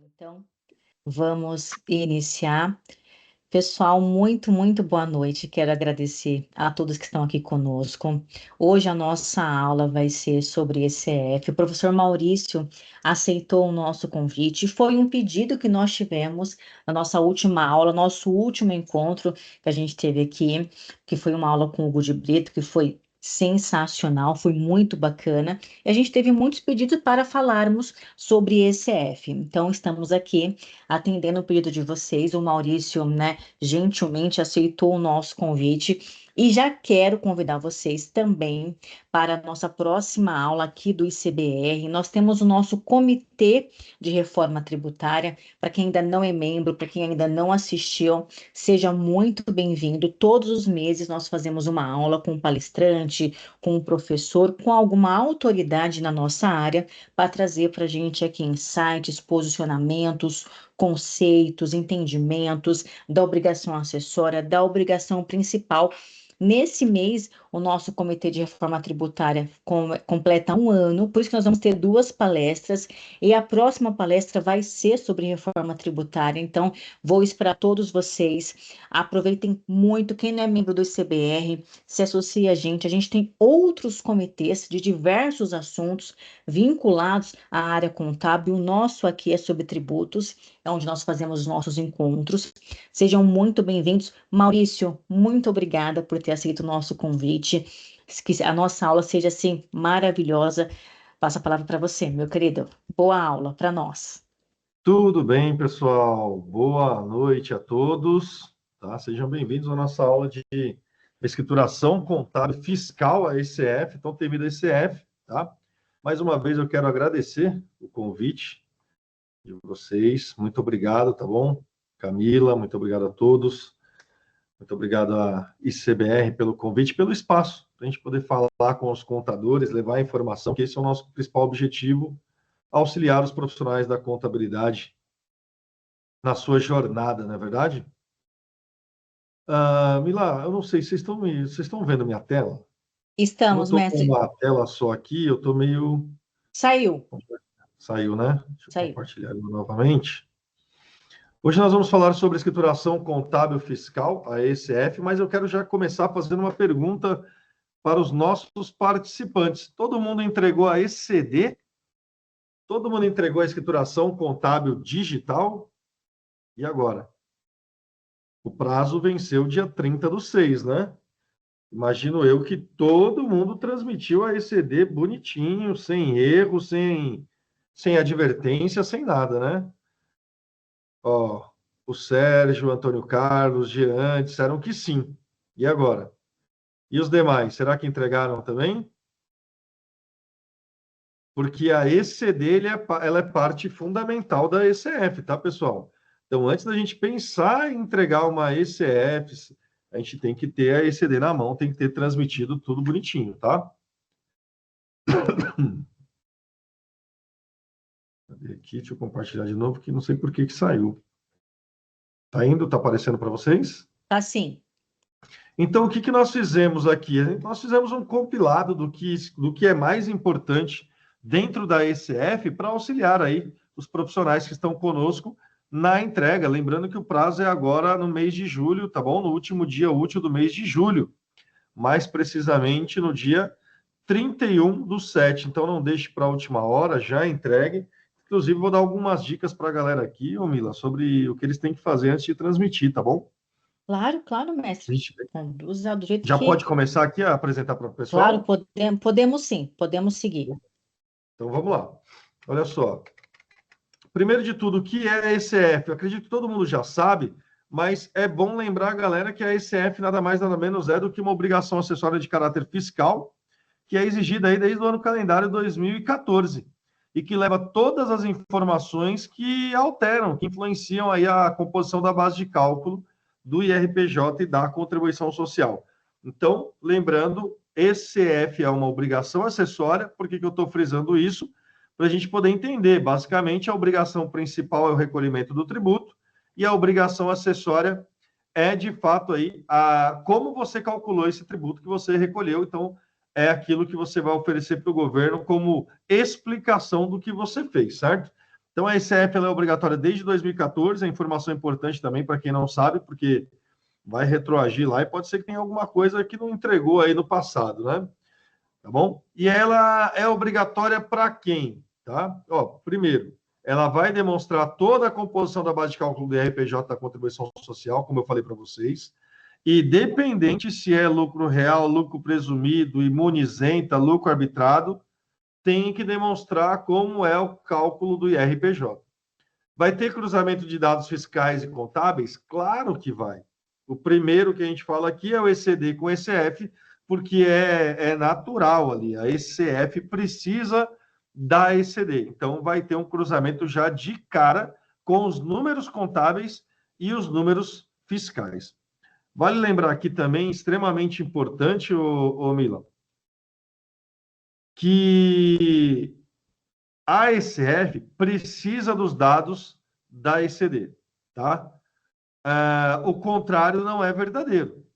Então, vamos iniciar. Pessoal, muito boa noite. Quero agradecer a todos que estão aqui conosco. Hoje a nossa aula vai ser sobre ECF. O professor Maurício aceitou o nosso convite. Foi um pedido que nós tivemos na nossa última aula, nosso último encontro que a gente teve aqui, que foi uma aula com o Hugo de Brito, que foi sensacional, foi muito bacana. E a gente teve muitos pedidos para falarmos sobre ECF. Então, estamos aqui atendendo o pedido de vocês. O Maurício, né, gentilmente aceitou o nosso convite e já quero convidar vocês também para a nossa próxima aula aqui do ICBR. Nós temos o nosso Comitê de Reforma Tributária. Para quem ainda não é membro, para quem ainda não assistiu, seja muito bem-vindo. Todos os meses nós fazemos uma aula com um palestrante, com um professor, com alguma autoridade na nossa área, para trazer para a gente aqui insights, posicionamentos, conceitos, entendimentos da obrigação acessória, da obrigação principal. Nesse mês, o nosso Comitê de Reforma Tributária completa um ano, por isso que nós vamos ter duas palestras, e a próxima palestra vai ser sobre reforma tributária. Então, vou esperar todos vocês. Aproveitem muito. Quem não é membro do ICBR, se associe a gente. A gente tem outros comitês de diversos assuntos vinculados à área contábil. O nosso aqui é sobre tributos, é onde nós fazemos os nossos encontros. Sejam muito bem-vindos. Maurício, muito obrigada por ter aceito o nosso convite. Que a nossa aula seja assim maravilhosa. Passo a palavra para você, meu querido. Boa aula para nós. Tudo bem, pessoal? Boa noite a todos. Tá? Sejam bem-vindos à nossa aula de escrituração contábil fiscal, a ECF, então temida ECF. Tá? Mais uma vez eu quero agradecer o convite de vocês. Muito obrigado, tá bom? Camila, muito obrigado a todos. Muito obrigado à ICBR pelo convite, pelo espaço, para a gente poder falar com os contadores, levar a informação, que esse é o nosso principal objetivo, auxiliar os profissionais da contabilidade na sua jornada, não é verdade? Mila, eu não sei, vocês estão vendo minha tela? Como eu Estamos, estou com mestre. uma tela só aqui, eu estou meio... Saiu, Saiu, né? Deixa eu saiu. compartilhar novamente. Hoje nós vamos falar sobre escrituração contábil fiscal, a ECF, mas eu quero já começar fazendo uma pergunta para os nossos participantes. Todo mundo entregou a ECD? Todo mundo entregou a escrituração contábil digital? E agora? O prazo venceu dia 30/6, né? Imagino eu que todo mundo transmitiu a ECD bonitinho, sem erro, sem advertência, sem nada, né? Ó, o Sérgio, o Antônio Carlos, Jean disseram que sim. E agora? E os demais, será que entregaram também? Porque a ECD ela é parte fundamental da ECF, tá, pessoal? Então, antes da gente pensar em entregar uma ECF, a gente tem que ter a ECD na mão, tem que ter transmitido tudo bonitinho, tá? Cadê aqui? Deixa eu compartilhar de novo, que não sei por que saiu. Tá indo? Tá aparecendo para vocês? Tá sim. Então, o que nós fizemos aqui? Nós fizemos um compilado do que é mais importante dentro da ECF para auxiliar aí os profissionais que estão conosco na entrega. Lembrando que o prazo é agora no mês de julho, tá bom? No último dia útil do mês de julho. Mais precisamente no dia 31/7. Então, não deixe para a última hora, já entregue. Inclusive, vou dar algumas dicas para a galera aqui, ô Mila, sobre o que eles têm que fazer antes de transmitir, tá bom? Claro, claro, mestre. Gente, Conduza do jeito já que. pode começar aqui a apresentar para o Claro, pessoal? podemos sim, podemos seguir. Então vamos lá. Olha só. Primeiro de tudo, o que é a ECF? Eu acredito que todo mundo já sabe, mas é bom lembrar a galera que a ECF nada mais nada menos é do que uma obrigação acessória de caráter fiscal, que é exigida aí desde o ano calendário 2014 e que leva todas as informações que alteram, que influenciam aí a composição da base de cálculo do IRPJ e da contribuição social. Então, lembrando, ECF é uma obrigação acessória. Por que eu estou frisando isso? Para a gente poder entender. Basicamente, a obrigação principal é o recolhimento do tributo e a obrigação acessória é, de fato, aí, como você calculou esse tributo que você recolheu. Então, é aquilo que você vai oferecer para o governo como explicação do que você fez, certo? Então, a ECF ela é obrigatória desde 2014, a informação é importante também para quem não sabe, porque vai retroagir lá e pode ser que tenha alguma coisa que não entregou aí no passado, né? Tá bom? E ela é obrigatória para quem? Tá? Ó, primeiro, ela vai demonstrar toda a composição da base de cálculo do RPJ da contribuição social, como eu falei para vocês, e dependente se é lucro real, lucro presumido, imunizenta, lucro arbitrado, tem que demonstrar como é o cálculo do IRPJ. Vai ter cruzamento de dados fiscais e contábeis? Claro que vai. O primeiro que a gente fala aqui é o ECD com ECF, porque é natural ali. A ECF precisa da ECD. Então, vai ter um cruzamento já de cara com os números contábeis e os números fiscais. Vale lembrar aqui também, extremamente importante, o Milan, que a ECF precisa dos dados da ECD, tá? O contrário não é verdadeiro.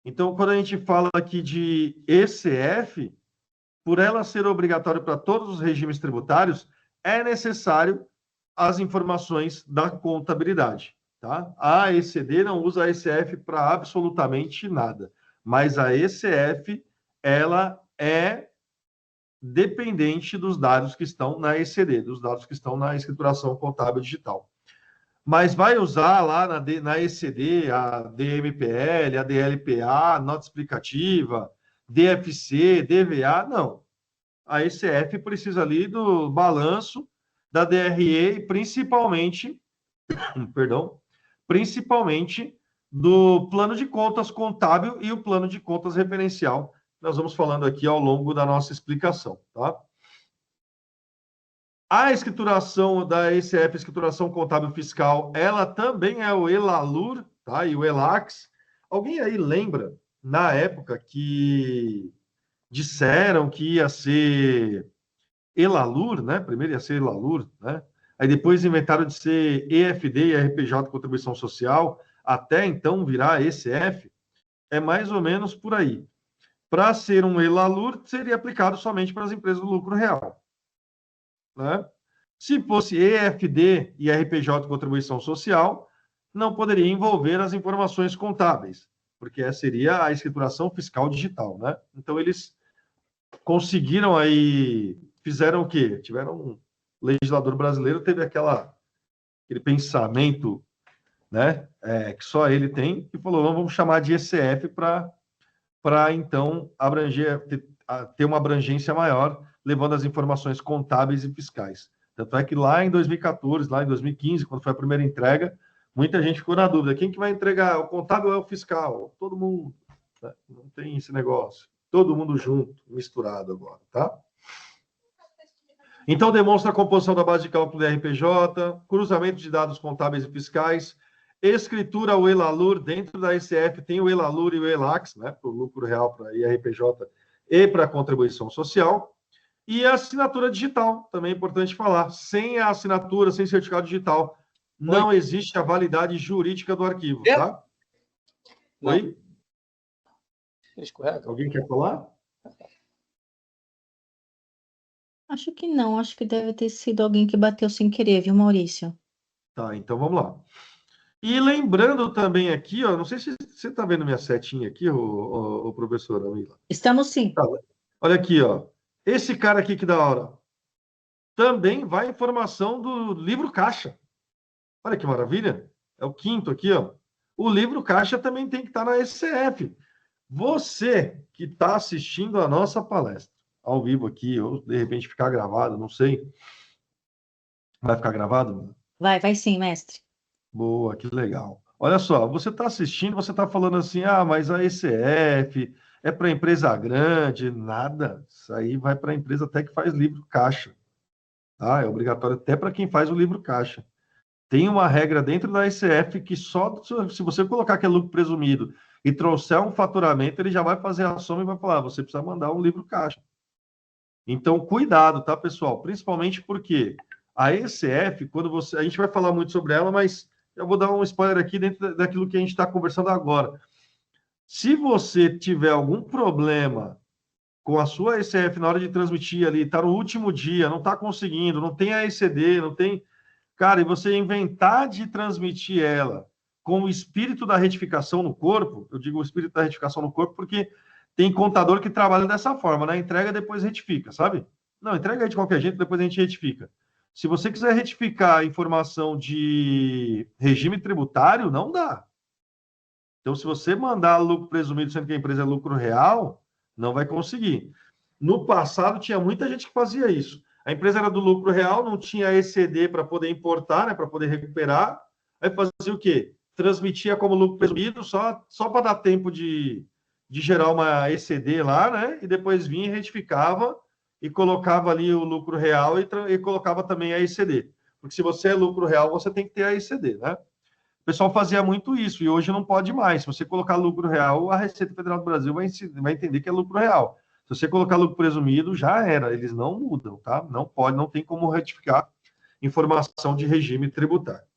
Então, quando a gente fala aqui de ECF, por ela ser obrigatória para todos os regimes tributários, é necessário as informações da contabilidade, tá? A ECD não usa a ECF para absolutamente nada, mas a ECF, ela é dependente dos dados que estão na ECD, dos dados que estão na escrituração contábil digital. Mas vai usar lá na ECD a DMPL, a DLPA, nota explicativa, DFC, DVA? Não. A ECF precisa ali do balanço da DRE e principalmente, perdão, principalmente do plano de contas contábil e o plano de contas referencial. Nós vamos falando aqui ao longo da nossa explicação, tá? A escrituração da ECF, escrituração contábil fiscal, ela também é o ELALUR, tá? E o ELAX. Alguém aí lembra, na época, que disseram que ia ser ELALUR, né? Primeiro ia ser ELALUR, né? Aí depois inventaram de ser EFD e RPJ, Contribuição Social, até então virar ECF. É mais ou menos por aí. Para ser um ELALUR, seria aplicado somente para as empresas do lucro real, né? Se fosse EFD e RPJ Contribuição Social, não poderia envolver as informações contábeis, porque essa seria a escrituração fiscal digital, né? Então, eles conseguiram aí, fizeram o quê? Tiveram um legislador brasileiro, teve aquele pensamento, né, que só ele tem, e falou, vamos chamar de ECF para então abranger, ter uma abrangência maior, levando as informações contábeis e fiscais. Tanto é que lá em 2014, lá em 2015, quando foi a primeira entrega, muita gente ficou na dúvida: quem que vai entregar? O contábil ou é o fiscal? Todo mundo. Né? Não tem esse negócio. Todo mundo junto, misturado agora, tá? Então, demonstra a composição da base de cálculo do RPJ, cruzamento de dados contábeis e fiscais, escritura o ELALUR, dentro da ECF tem o ELALUR e o ELAX, né, para o lucro real, para IRPJ e para a contribuição social, e a assinatura digital, também é importante falar. Sem a assinatura, sem certificado digital, não existe a validade jurídica do arquivo, tá? Não. Oi? Escorrega? Alguém quer falar? Acho que não, acho que deve ter sido alguém que bateu sem querer, viu, Maurício? Tá, então vamos lá. E lembrando também aqui, ó, não sei se você está vendo minha setinha aqui, o professor Amila. Estamos sim. Tá, olha aqui, ó. Esse cara aqui que da hora. Também vai informação do livro caixa. Olha que maravilha. É o quinto aqui, ó. O livro caixa também tem que estar na SCF. Você que está assistindo a nossa palestra, ao vivo aqui, ou de repente ficar gravado, não sei. Vai ficar gravado? Vai sim, mestre. Boa, que legal. Olha só, você está assistindo, você está falando assim, mas a ECF é para empresa grande, nada. Isso aí vai para a empresa até que faz livro caixa. Tá? É obrigatório até para quem faz o livro caixa. Tem uma regra dentro da ECF que só se você colocar que é lucro presumido e trouxer um faturamento, ele já vai fazer a soma e vai falar, você precisa mandar um livro caixa. Então, cuidado, tá, pessoal? Principalmente porque a ECF, quando você... A gente vai falar muito sobre ela, mas eu vou dar um spoiler aqui dentro daquilo que a gente está conversando agora. Se você tiver algum problema com a sua ECF na hora de transmitir ali, está no último dia, não está conseguindo, não tem a ECD, não tem... Cara, e você inventar de transmitir ela com o espírito da retificação no corpo, eu digo o espírito da retificação no corpo porque tem contador que trabalha dessa forma, né? Entrega, depois retifica, sabe? Não, entrega aí de qualquer jeito, depois a gente retifica. Se você quiser retificar a informação de regime tributário, não dá. Então, se você mandar lucro presumido, sendo que a empresa é lucro real, não vai conseguir. No passado, tinha muita gente que fazia isso. A empresa era do lucro real, não tinha ECD para poder importar, né, para poder recuperar. Aí fazia o quê? Transmitia como lucro presumido, só para dar tempo de gerar uma ECD lá, né? E depois vinha e retificava e colocava ali o lucro real e colocava também a ECD. Porque se você é lucro real, você tem que ter a ECD, né? O pessoal fazia muito isso e hoje não pode mais. Se você colocar lucro real, a Receita Federal do Brasil vai entender que é lucro real. Se você colocar lucro presumido, já era. Eles não mudam, tá? Não pode, não tem como retificar informação de regime tributário.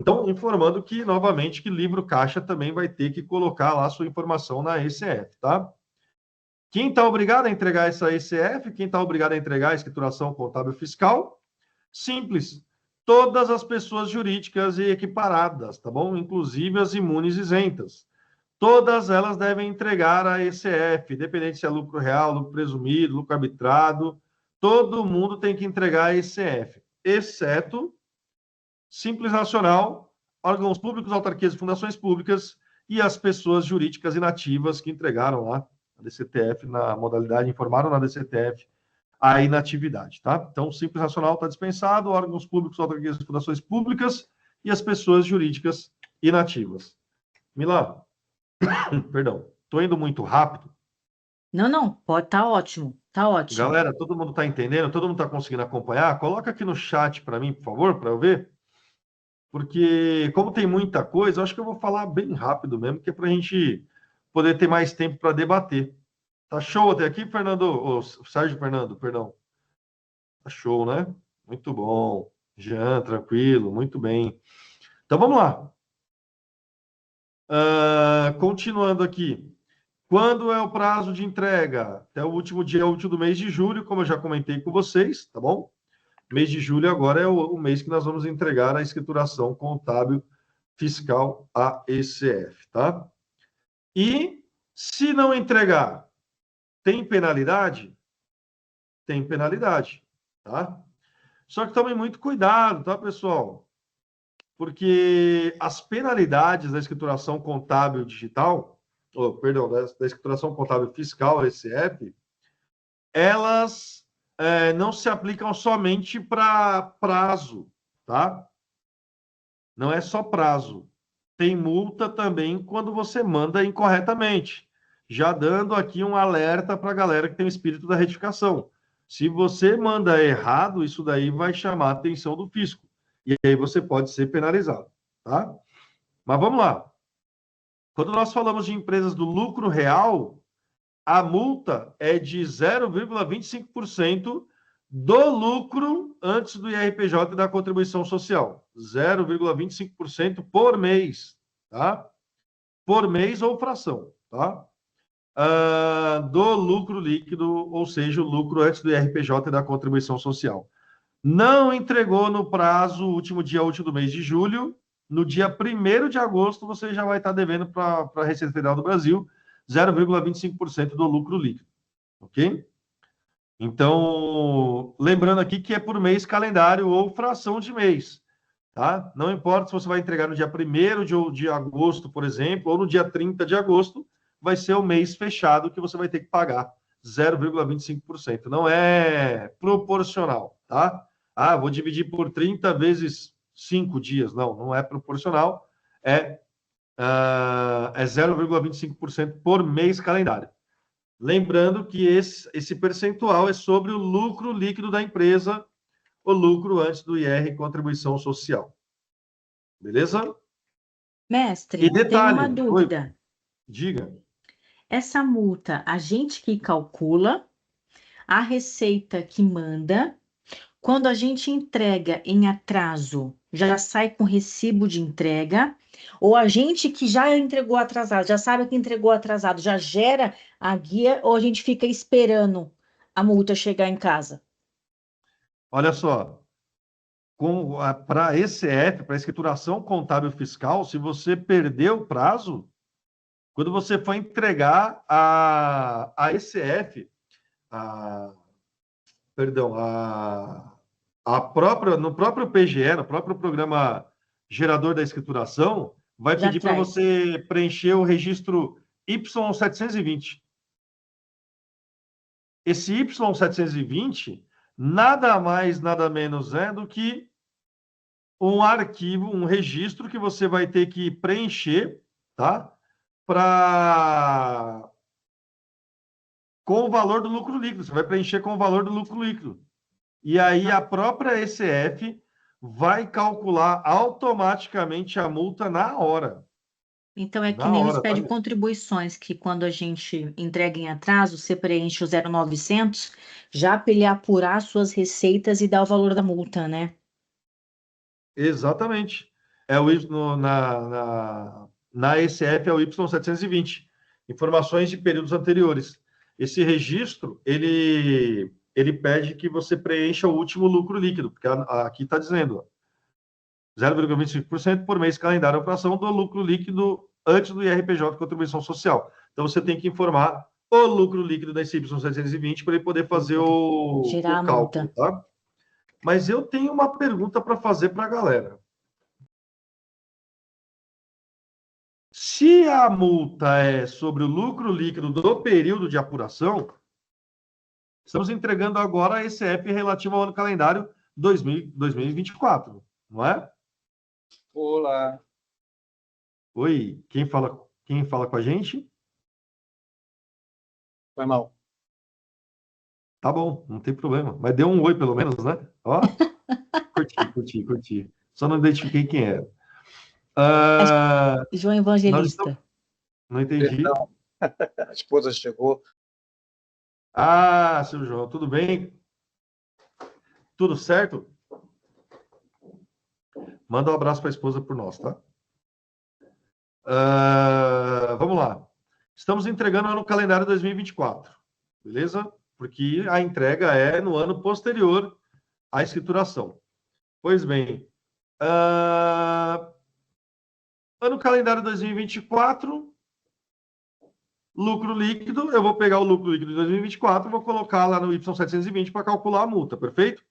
Então, informando que, novamente, que livro caixa também vai ter que colocar lá a sua informação na ECF, tá? Quem está obrigado a entregar essa ECF? Quem está obrigado a entregar a escrituração contábil fiscal? Simples. Todas as pessoas jurídicas e equiparadas, tá bom? Inclusive as imunes isentas. Todas elas devem entregar a ECF, independente se é lucro real, lucro presumido, lucro arbitrado. Todo mundo tem que entregar a ECF, exceto Simples Nacional, órgãos públicos, autarquias e fundações públicas e as pessoas jurídicas inativas que entregaram lá a DCTF na modalidade, informaram na DCTF a inatividade, tá? Então, o Simples Nacional está dispensado, órgãos públicos, autarquias e fundações públicas e as pessoas jurídicas inativas. Milá, perdão, estou indo muito rápido. Não, não, pode, tá ótimo, tá ótimo. Galera, todo mundo está entendendo? Todo mundo está conseguindo acompanhar? Coloca aqui no chat para mim, por favor, para eu ver. Porque, como tem muita coisa, eu acho que eu vou falar bem rápido mesmo, que é para a gente poder ter mais tempo para debater. Tá show até aqui, Fernando? Ô, Sérgio Fernando, perdão. Tá show, né? Muito bom. Jean, tranquilo, muito bem. Então vamos lá. Continuando aqui. Quando é o prazo de entrega? Até o último dia útil do mês de julho, como eu já comentei com vocês, tá bom? Mês de julho agora é o mês que nós vamos entregar a escrituração contábil fiscal AECF, tá? E se não entregar, tem penalidade? Tem penalidade, tá? Só que tomem muito cuidado, tá, pessoal? Porque as penalidades da escrituração contábil digital, perdão, da escrituração contábil fiscal, ECF, elas não se aplicam somente para prazo, tá? Não é só prazo. Tem multa também quando você manda incorretamente. Já dando aqui um alerta para a galera que tem o espírito da retificação. Se você manda errado, isso daí vai chamar a atenção do fisco. E aí você pode ser penalizado, tá? Mas vamos lá. Quando nós falamos de empresas do lucro real, a multa é de 0,25% do lucro antes do IRPJ e da contribuição social. 0,25% por mês, tá? Por mês ou fração, tá? Do lucro líquido, ou seja, o lucro antes do IRPJ e da contribuição social. Não entregou no prazo, último dia útil do mês de julho, no dia 1º de agosto, você já vai estar devendo para a Receita Federal do Brasil 0,25% do lucro líquido, ok? Então, lembrando aqui que é por mês calendário ou fração de mês, tá? Não importa se você vai entregar no dia 1º de agosto, por exemplo, ou no dia 30 de agosto, vai ser o mês fechado que você vai ter que pagar 0,25%. Não é proporcional, tá? Ah, vou dividir por 30 vezes 5 dias. Não, não é proporcional. É 0,25% por mês calendário. Lembrando que esse percentual é sobre o lucro líquido da empresa, o lucro antes do IR e contribuição social. Beleza? E Mestre, tem uma detalhe, dúvida. diga. Essa multa, a gente que calcula, a Receita que manda, quando a gente entrega em atraso, já sai com recibo de entrega, ou a gente que já entregou atrasado, já sabe que entregou atrasado, já gera a guia, ou a gente fica esperando a multa chegar em casa? Olha só, para ECF, para escrituração contábil fiscal, se você perdeu o prazo, quando você for entregar a ECF, a, perdão, a própria, no próprio PGE, no próprio programa gerador da escrituração, vai Já pedir para traz. você preencher o registro Y720. Esse Y720 nada mais, nada menos é do que um arquivo, um registro que você vai ter que preencher, tá? Para com o valor do lucro líquido. Você vai preencher com o valor do lucro líquido. E aí a própria ECF vai calcular automaticamente a multa na hora. Então é que Na nem os hora, tá? pede contribuições, que quando a gente entrega em atraso, você preenche o 0900, já para ele apurar suas receitas e dar o valor da multa, né? Exatamente. É o Y, na ECF é o Y720. Informações de períodos anteriores. Esse registro, ele pede que você preencha o último lucro líquido, porque aqui está dizendo 0,25% por mês calendário operação do lucro líquido antes do IRPJ, contribuição social. Então, você tem que informar o lucro líquido da Y720 para ele poder fazer Girar o a cálculo, multa. tá? Mas eu tenho uma pergunta para fazer para a galera. Se a multa é sobre o lucro líquido do período de apuração, estamos entregando agora a ECF relativo ao ano calendário 2024, não é? Olá, Oi, quem fala com a gente? foi mal. Tá bom, não tem problema. Mas deu um oi, pelo menos, né? Ó, curti. Só não identifiquei quem era. Acho Ah, que João nós estamos... Evangelista. Não entendi. Perdão, a esposa chegou. Ah, seu João, tudo bem? Tudo certo? Manda um abraço para a esposa por nós, tá? Vamos lá. Estamos entregando no calendário 2024, beleza? Porque a entrega é no ano posterior à escrituração. Pois bem, ano calendário 2024, lucro líquido, eu vou pegar o lucro líquido de 2024 e vou colocar lá no Y720 para calcular a multa, perfeito?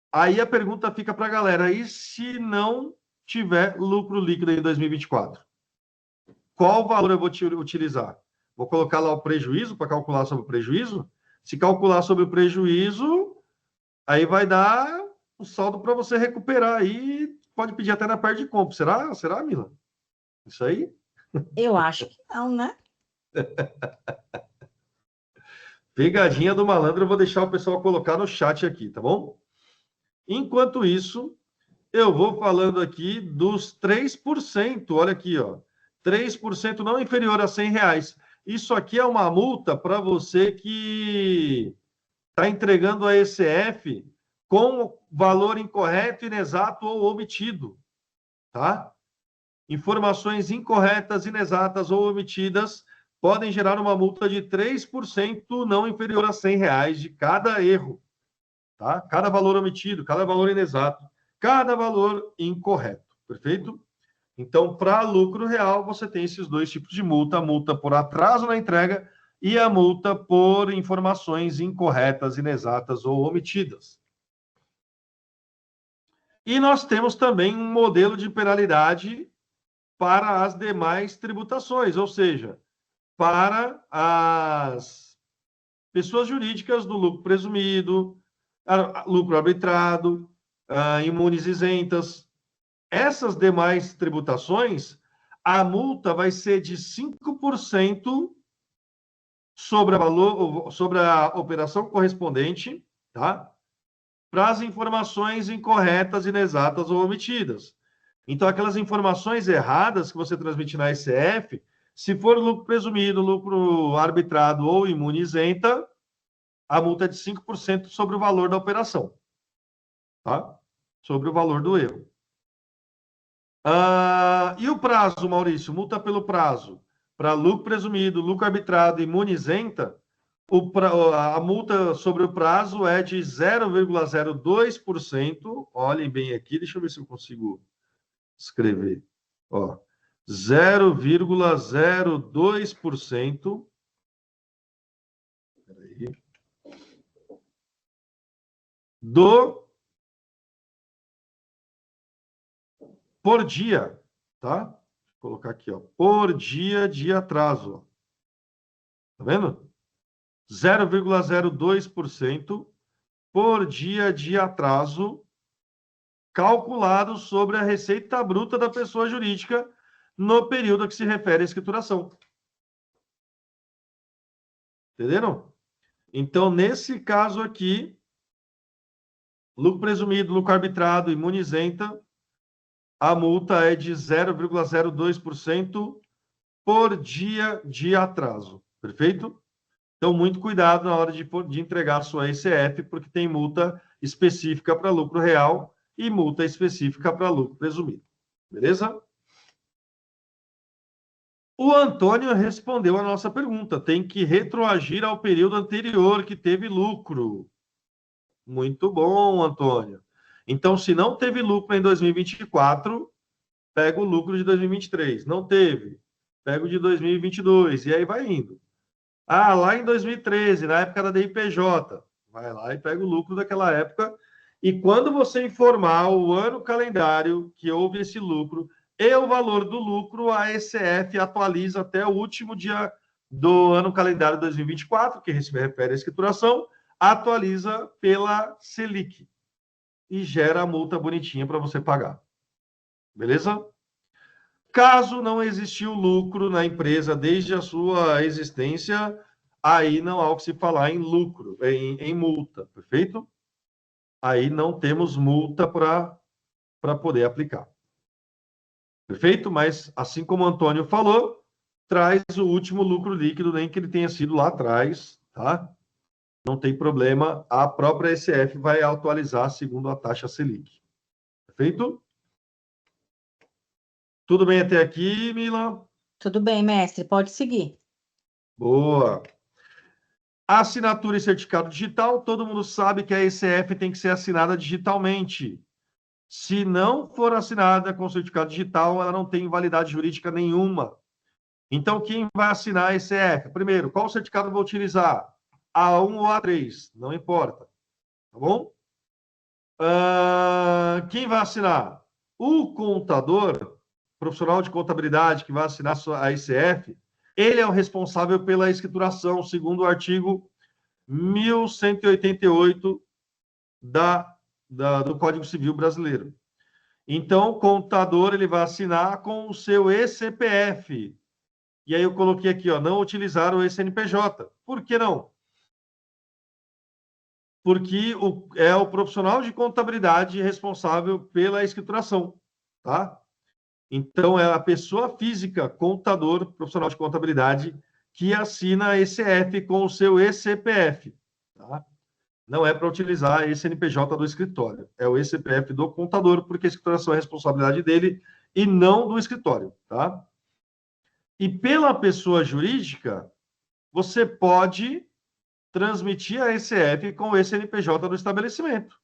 Aí a pergunta fica para a galera, e se não tiver lucro líquido em 2024? Qual valor eu vou utilizar? Vou colocar lá o prejuízo para calcular sobre o prejuízo? Se calcular sobre o prejuízo, aí vai dar o saldo para você recuperar aí, pode pedir até na parte de compra. Será, Mila? Isso aí? Eu acho que não, né? Pegadinha do malandro, eu vou deixar o pessoal colocar no chat aqui, tá bom? Enquanto isso, eu vou falando aqui dos 3%. Olha aqui, ó. 3% não inferior a R$ 100. Isso aqui é uma multa para você que está entregando a ECF com valor incorreto, inexato ou omitido, tá? Informações incorretas, inexatas ou omitidas podem gerar uma multa de 3% não inferior a R$ 100 de cada erro, tá? Cada valor omitido, cada valor inexato, cada valor incorreto, perfeito? Então, para lucro real, você tem esses dois tipos de multa: a multa por atraso na entrega e a multa por informações incorretas, inexatas ou omitidas. E nós temos também um modelo de penalidade para as demais tributações, ou seja, para as pessoas jurídicas do lucro presumido, lucro arbitrado, imunes isentas. Essas demais tributações, a multa vai ser de 5% sobre a operação correspondente, tá? Para as informações incorretas, inexatas ou omitidas. Então, aquelas informações erradas que você transmite na ECF, se for lucro presumido, lucro arbitrado ou imune isenta, a multa é de 5% sobre o valor da operação, tá? Sobre o valor do erro. E o prazo, Maurício? Multa pelo prazo. Para lucro presumido, lucro arbitrado e imune isenta, A multa sobre o prazo é de 0,02%. Olhem bem aqui, deixa eu ver se eu consigo escrever. Ó, 0,02%. Peraí. Por dia, tá? Vou colocar aqui, ó, por dia de atraso. Tá vendo? 0,02% por dia de atraso calculado sobre a receita bruta da pessoa jurídica no período a que se refere à escrituração. Entenderam? Então, nesse caso aqui, lucro presumido, lucro arbitrado, imunizenta, a multa é de 0,02% por dia de atraso. Perfeito? Então, muito cuidado na hora de entregar a sua ECF, porque tem multa específica para lucro real e multa específica para lucro presumido. Beleza? O Antônio respondeu a nossa pergunta. Tem que retroagir ao período anterior que teve lucro. Muito bom, Antônio. Então, se não teve lucro em 2024, pega o lucro de 2023. Não teve, pega o de 2022. E aí vai indo. Ah, lá em 2013, na época da DIPJ, vai lá e pega o lucro daquela época. E quando você informar o ano calendário que houve esse lucro e o valor do lucro, a ECF atualiza até o último dia do ano calendário 2024, que se refere à escrituração, atualiza pela Selic e gera a multa bonitinha para você pagar. Beleza? Caso não existiu lucro na empresa desde a sua existência, aí não há o que se falar em lucro, em multa, perfeito? Aí não temos multa para poder aplicar. Perfeito? Mas, assim como o Antônio falou, traz o último lucro líquido, nem que ele tenha sido lá atrás, tá? Não tem problema, a própria ECF vai atualizar segundo a taxa Selic. Perfeito? Tudo bem até aqui, Mila? Tudo bem, mestre, pode seguir. Boa. Assinatura e certificado digital, todo mundo sabe que a ECF tem que ser assinada digitalmente. Se não for assinada com certificado digital, ela não tem validade jurídica nenhuma. Então, quem vai assinar a ECF? Primeiro, qual certificado eu vou utilizar? A1 ou A3, não importa. Tá bom? Quem vai assinar? O contador, profissional de contabilidade que vai assinar a ECF, ele é o responsável pela escrituração, segundo o artigo 1188 do Código Civil Brasileiro. Então, o contador ele vai assinar com o seu ECPF. E aí eu coloquei aqui, ó, não utilizar o CNPJ. Por que não? Porque é o profissional de contabilidade responsável pela escrituração, tá? Então, é a pessoa física, contador, profissional de contabilidade, que assina a ECF com o seu ECPF, tá? Não é para utilizar esse CNPJ do escritório, é o ECPF do contador, porque a escrituração é responsabilidade dele e não do escritório, tá? E pela pessoa jurídica, você pode transmitir a ECF com o CNPJ do estabelecimento.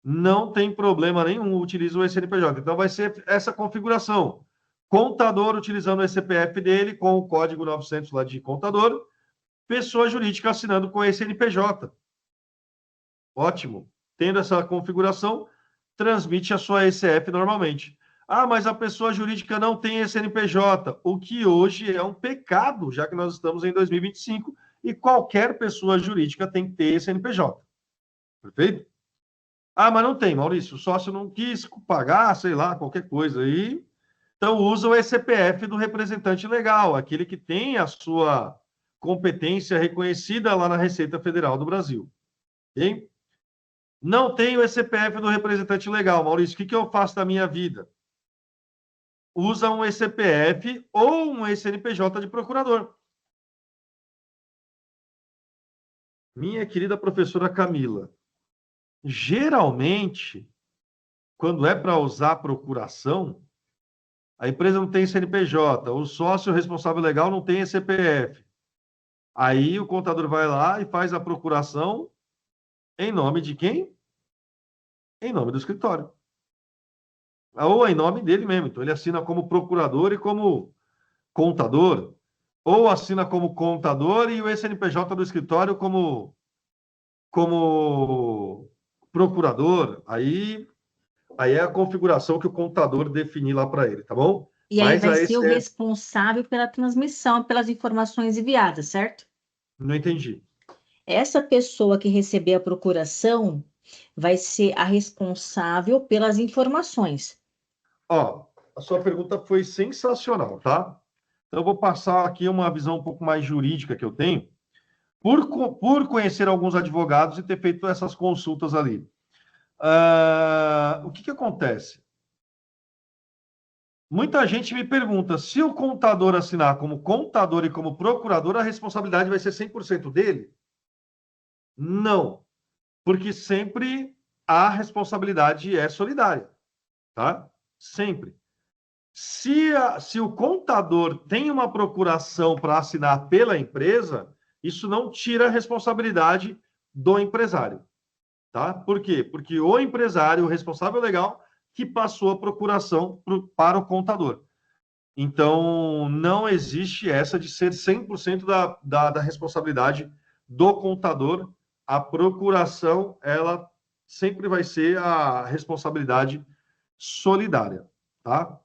Não tem problema nenhum, utiliza o CNPJ. Então, vai ser essa configuração. Contador utilizando o CPF dele, com o código 900 lá de contador, pessoa jurídica assinando com o CNPJ. Ótimo. Tendo essa configuração, transmite a sua ECF normalmente. Ah, mas a pessoa jurídica não tem CNPJ, o que hoje é um pecado, já que nós estamos em 2025 e qualquer pessoa jurídica tem que ter CNPJ. Perfeito? Ah, mas não tem, Maurício. O sócio não quis pagar, sei lá, qualquer coisa aí. Então, usa o ECPF do representante legal, aquele que tem a sua competência reconhecida lá na Receita Federal do Brasil. Ok? Não tenho o CPF do representante legal, Maurício. O que eu faço da minha vida? Usa um CPF ou um CNPJ de procurador. Minha querida professora Camila, geralmente, quando é para usar procuração, a empresa não tem CNPJ, o sócio responsável legal não tem CPF. Aí o contador vai lá e faz a procuração em nome de quem? Em nome do escritório. Ou em nome dele mesmo. Então ele assina como procurador e como contador, ou assina como contador e o CNPJ do escritório como procurador. Aí é a configuração que o contador definir lá para ele, tá bom? E aí Mas vai a ser o ECF, responsável pela transmissão, pelas informações enviadas, certo? não entendi. Essa pessoa que receber a procuração vai ser a responsável pelas informações. Ó, a sua pergunta foi sensacional, tá? Então, eu vou passar aqui uma visão um pouco mais jurídica que eu tenho, por conhecer alguns advogados e ter feito essas consultas ali. O que acontece? Muita gente me pergunta, se o contador assinar como contador e como procurador, a responsabilidade vai ser 100% dele? Não, porque sempre a responsabilidade é solidária, tá? Sempre. Se o contador tem uma procuração para assinar pela empresa, isso não tira a responsabilidade do empresário, tá? Por quê? Porque o empresário, o responsável legal, que passou a procuração para o contador. Então, não existe essa de ser 100% da responsabilidade do contador. A procuração, ela sempre vai ser a responsabilidade solidária, tá?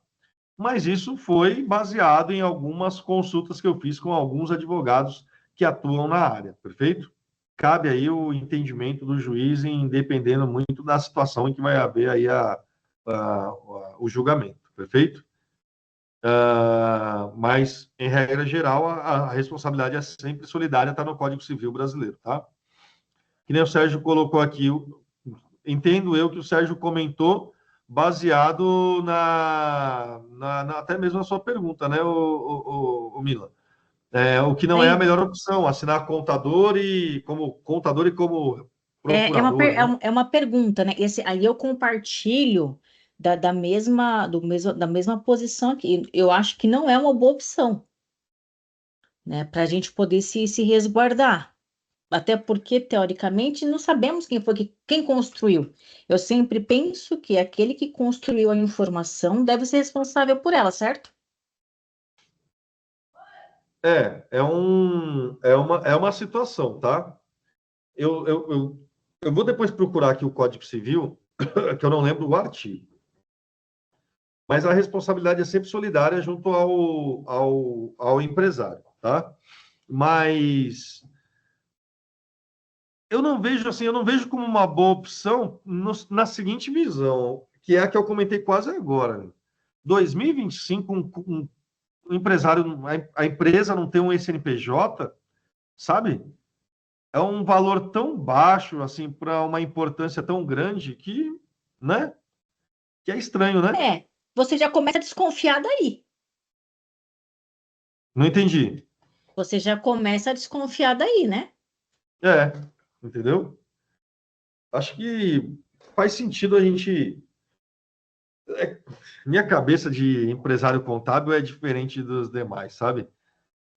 Mas isso foi baseado em algumas consultas que eu fiz com alguns advogados que atuam na área, perfeito? Cabe aí o entendimento do juiz, em dependendo muito da situação em que vai haver aí o julgamento, perfeito? Mas, em regra geral, a responsabilidade é sempre solidária, está no Código Civil brasileiro, tá? Que nem o Sérgio colocou aqui, entendo eu que o Sérgio comentou baseado até mesmo na sua pergunta, né, o Milan? O que não é a Sim. melhor opção, assinar contador e como procurador, né? É uma pergunta, né? Aí eu compartilho da mesma posição aqui. Eu acho que não é uma boa opção, né? Para a gente poder se resguardar. Até porque, teoricamente, não sabemos quem construiu. Eu sempre penso que aquele que construiu a informação deve ser responsável por ela, certo? É uma situação, tá? Eu vou depois procurar aqui o Código Civil, que eu não lembro o artigo. Mas a responsabilidade é sempre solidária junto ao empresário, tá? Mas eu não vejo como uma boa opção na seguinte visão, que é a que eu comentei quase agora. 2025, um empresário, a empresa não tem um CNPJ, sabe? É um valor tão baixo, assim, para uma importância tão grande que, né? Que é estranho, né? É, você já começa a desconfiar daí. Não entendi. Você já começa a desconfiar daí, né? É, entendeu? Acho que faz sentido a gente. Minha cabeça de empresário contábil é diferente dos demais, sabe?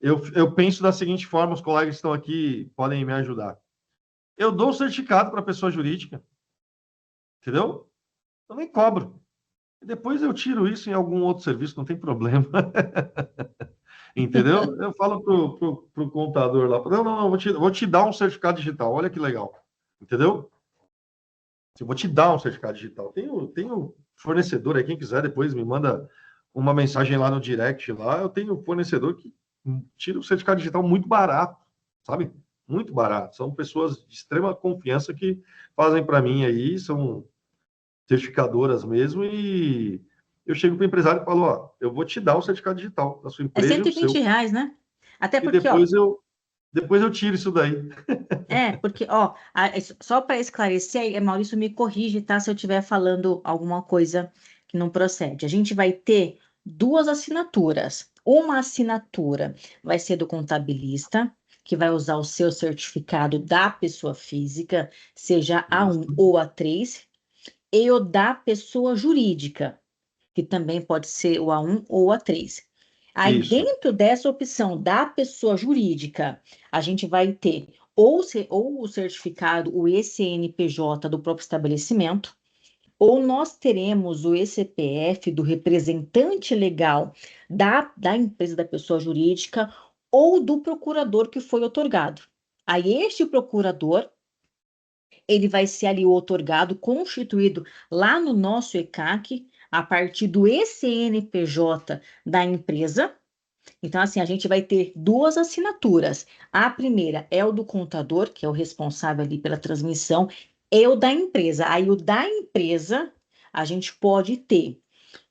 Eu penso da seguinte forma: os colegas que estão aqui podem me ajudar. Eu dou um certificado para a pessoa jurídica, entendeu? Eu nem cobro. Depois eu tiro isso em algum outro serviço, não tem problema. Entendeu? Eu falo pro contador lá, não, vou te dar um certificado digital, olha que legal. Entendeu? Eu vou te dar um certificado digital. Tenho fornecedor aí, quem quiser, depois me manda uma mensagem lá no direct lá. Eu tenho fornecedor que tira o certificado digital muito barato, sabe? Muito barato. São pessoas de extrema confiança que fazem para mim aí, são certificadoras mesmo, e eu chego para o empresário e falo, ó, eu vou te dar o certificado digital da sua É empresa e cento o e vinte seu. reais, né? Até E porque, ó, depois eu tiro isso daí. só para esclarecer, aí, Maurício me corrige, tá? Se eu estiver falando alguma coisa que não procede. A gente vai ter duas assinaturas. Uma assinatura vai ser do contabilista, que vai usar o seu certificado da pessoa física, seja A1 Isso. ou A3, e o da pessoa jurídica, que também pode ser o A1 ou A3. Aí, Isso. dentro dessa opção da pessoa jurídica, a gente vai ter ou o certificado, o ECNPJ do próprio estabelecimento, ou nós teremos o ECPF do representante legal da empresa da pessoa jurídica ou do procurador que foi otorgado. Aí, este procurador, ele vai ser ali otorgado, constituído lá no nosso ECAC, a partir do ECNPJ da empresa. Então, assim, a gente vai ter duas assinaturas. A primeira é o do contador, que é o responsável ali pela transmissão, e o da empresa. Aí, o da empresa, a gente pode ter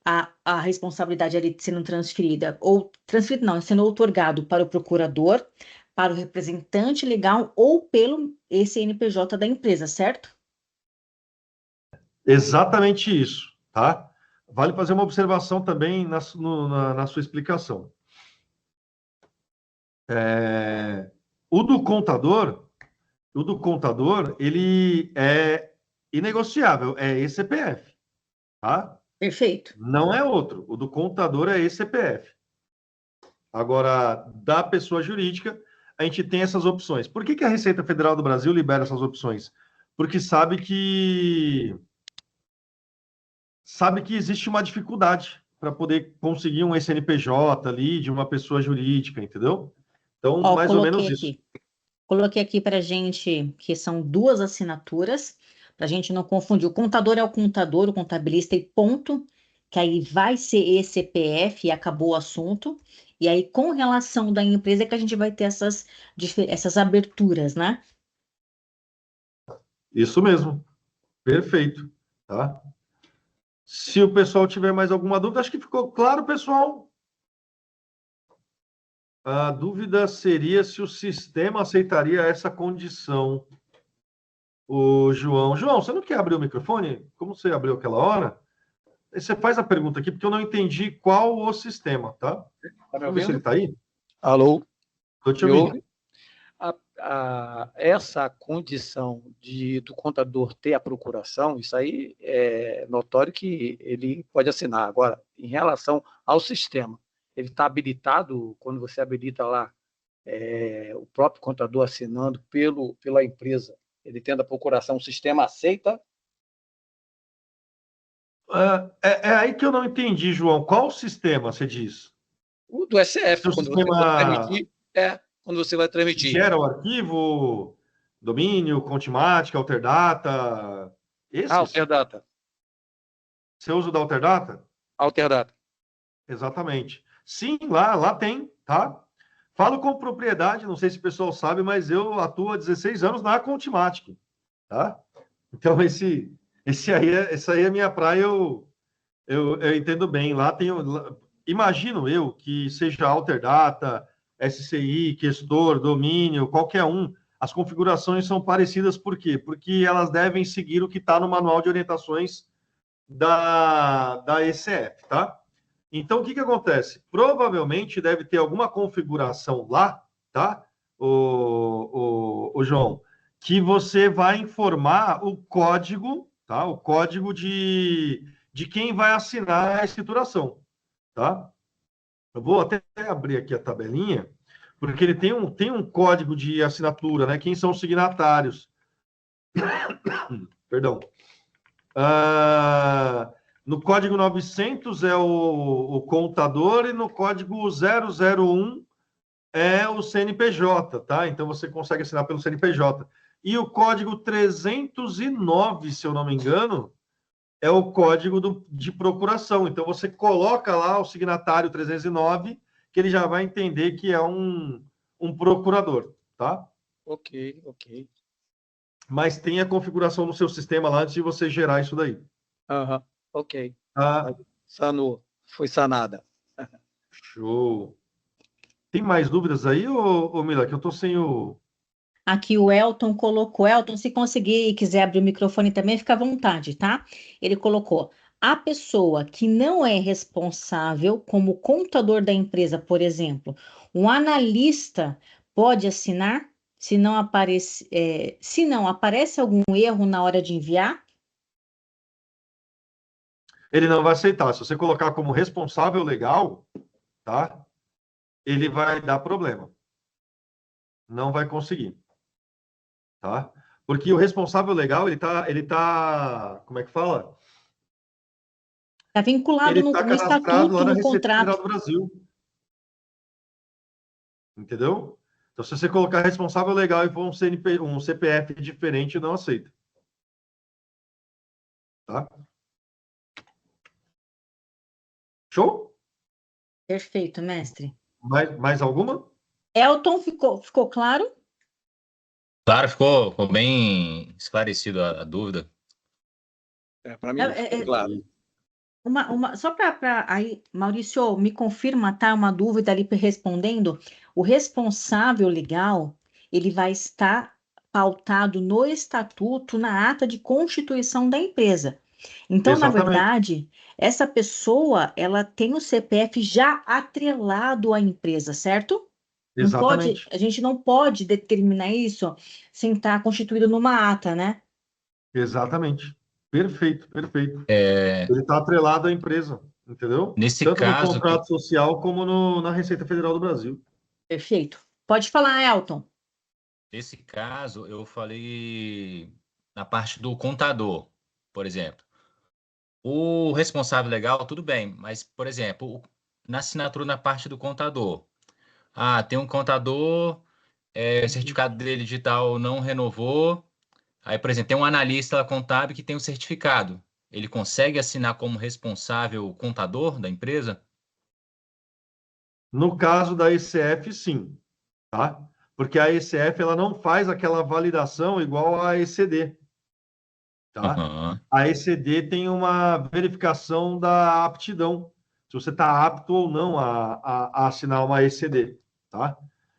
a responsabilidade ali sendo transferida, ou transferida não, sendo outorgado para o procurador, para o representante legal ou pelo CNPJ da empresa, certo? Exatamente isso, tá? Vale fazer uma observação também na sua explicação. É, o do contador, ele é inegociável, é ECPF, tá? Perfeito. Não é outro. O do contador é ECPF. Agora, da pessoa jurídica, a gente tem essas opções. Por que a Receita Federal do Brasil libera essas opções? Porque sabe que existe uma dificuldade para poder conseguir um SNPJ ali de uma pessoa jurídica, entendeu? Então, Ó, mais ou menos isso. Coloquei aqui para gente que são duas assinaturas, para a gente não confundir. O contador é o contabilista e ponto, que aí vai ser esse CPF e acabou o assunto. E aí, com relação da empresa, é que a gente vai ter essas aberturas, né? Isso mesmo. Perfeito. Tá? Se o pessoal tiver mais alguma dúvida, acho que ficou claro, pessoal. A dúvida seria se o sistema aceitaria essa condição. O João. João, você não quer abrir o microfone? Como você abriu aquela hora? Você faz a pergunta aqui, porque eu não entendi qual o sistema, tá? Tá me Vamos ver se ele ouvindo? está aí. Alô? Estou te Me ouvindo. ouve? Essa condição do contador ter a procuração, isso aí é notório que ele pode assinar. Agora, em relação ao sistema, ele está habilitado, quando você habilita lá, o próprio contador assinando pela empresa, ele tendo a procuração, o sistema aceita? É aí que eu não entendi, João. Qual sistema você diz? O do SF, Seu quando você for sistema transmitir, quando você vai transmitir. gera o arquivo, domínio, Contimatic, Alterdata, esses? Alterdata. Você usa o da Alterdata? Alterdata. Exatamente. Sim, lá tem, tá? Falo com propriedade, não sei se o pessoal sabe, mas eu atuo há 16 anos na Contimatic, tá? Então, essa aí é a minha praia, eu entendo bem. Lá tem, imagino eu que seja Alterdata, SCI, Questor, Domínio, qualquer um, as configurações são parecidas, por quê? Porque elas devem seguir o que está no manual de orientações da ECF, tá? Então, o que acontece? Provavelmente deve ter alguma configuração lá, tá? O João, que você vai informar o código, tá? O código de quem vai assinar a escrituração, tá? Eu vou até abrir aqui a tabelinha, porque ele tem um código de assinatura, né? Quem são os signatários? Perdão. Ah, no código 900 é o contador e no código 001 é o CNPJ, tá? Então você consegue assinar pelo CNPJ. E o código 309, se eu não me engano, é o código de procuração. Então você coloca lá o signatário 309, que ele já vai entender que é um procurador, tá? Ok, ok. Mas tem a configuração no seu sistema lá antes de você gerar isso daí. Uhum, ok. Ah, Sanou. Foi sanada. show. Tem mais dúvidas aí, ô Mila, que eu tô sem o. Aqui o Elton colocou, Elton, se conseguir e quiser abrir o microfone também, fica à vontade, tá? Ele colocou: a pessoa que não é responsável como contador da empresa, por exemplo, um analista pode assinar se não aparece algum erro na hora de enviar? Ele não vai aceitar. Se você colocar como responsável legal, tá? ele vai dar problema. Não vai conseguir, tá? Porque o responsável legal, como é que fala? Está vinculado Ele no, está no cadastrado estatuto, lá na no Receita Federal contrato. do Brasil, entendeu? Então, se você colocar responsável legal e for um CPF diferente, não aceita, tá? Show? Perfeito, mestre. Mais alguma? Elton, ficou claro? Claro, ficou bem esclarecido a dúvida. Para mim, É, ficou é, claro. só para aí, Maurício, me confirma, tá? Uma dúvida ali respondendo. O responsável legal, ele vai estar pautado no estatuto, na ata de constituição da empresa. Então, na Exatamente. verdade, essa pessoa, ela tem o CPF já atrelado à empresa, certo? Não pode, Exatamente. a gente não pode determinar isso sem estar constituído numa ata, né? Exatamente. Perfeito, perfeito. É, Ele está atrelado à empresa, entendeu? nesse Tanto no caso, contrato social como na Receita Federal do Brasil. Perfeito. Pode falar, Elton. nesse caso, eu falei na parte do contador, por exemplo. O responsável legal, tudo bem, mas, por exemplo, na assinatura na parte do contador. Ah, tem um contador, o certificado dele digital não renovou. Aí, por exemplo, tem um analista contábil que tem um certificado. Ele consegue assinar como responsável contador da empresa? No caso da ECF, sim, tá? Porque a ECF ela não faz aquela validação igual a ECD, tá? Aham. A ECD tem uma verificação da aptidão, se você está apto ou não a assinar uma ECD, tá?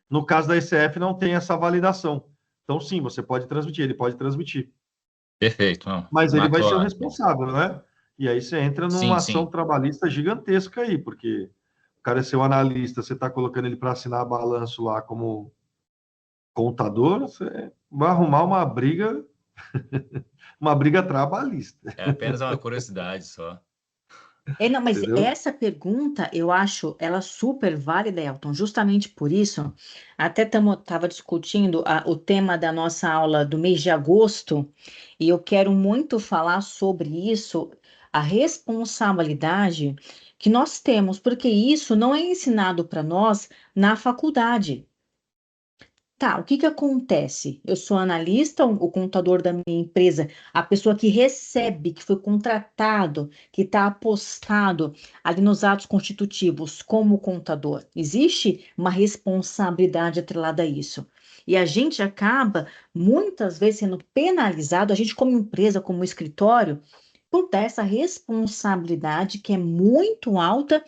No caso da ECF, não tem essa validação. Então, sim, você pode transmitir, ele pode transmitir. Perfeito. Não, Mas ele vai matou ser o a... responsável, né? E aí você entra numa Sim, ação sim. trabalhista gigantesca aí, porque o cara é seu analista, você está colocando ele para assinar balanço lá como contador, você vai arrumar uma briga trabalhista, É apenas uma curiosidade só. Não, mas entendeu? essa pergunta eu acho ela super válida, Elton. Justamente por isso, até estava discutindo o tema da nossa aula do mês de agosto, e eu quero muito falar sobre isso, a responsabilidade que nós temos, porque isso não é ensinado para nós na faculdade. Tá, o que que acontece? Eu sou analista, o contador da minha empresa, a pessoa que recebe, que foi contratado, que está apostado ali nos atos constitutivos como contador. Existe uma responsabilidade atrelada a isso. E a gente acaba, muitas vezes, sendo penalizado, a gente como empresa, como escritório, por dar essa responsabilidade que é muito alta,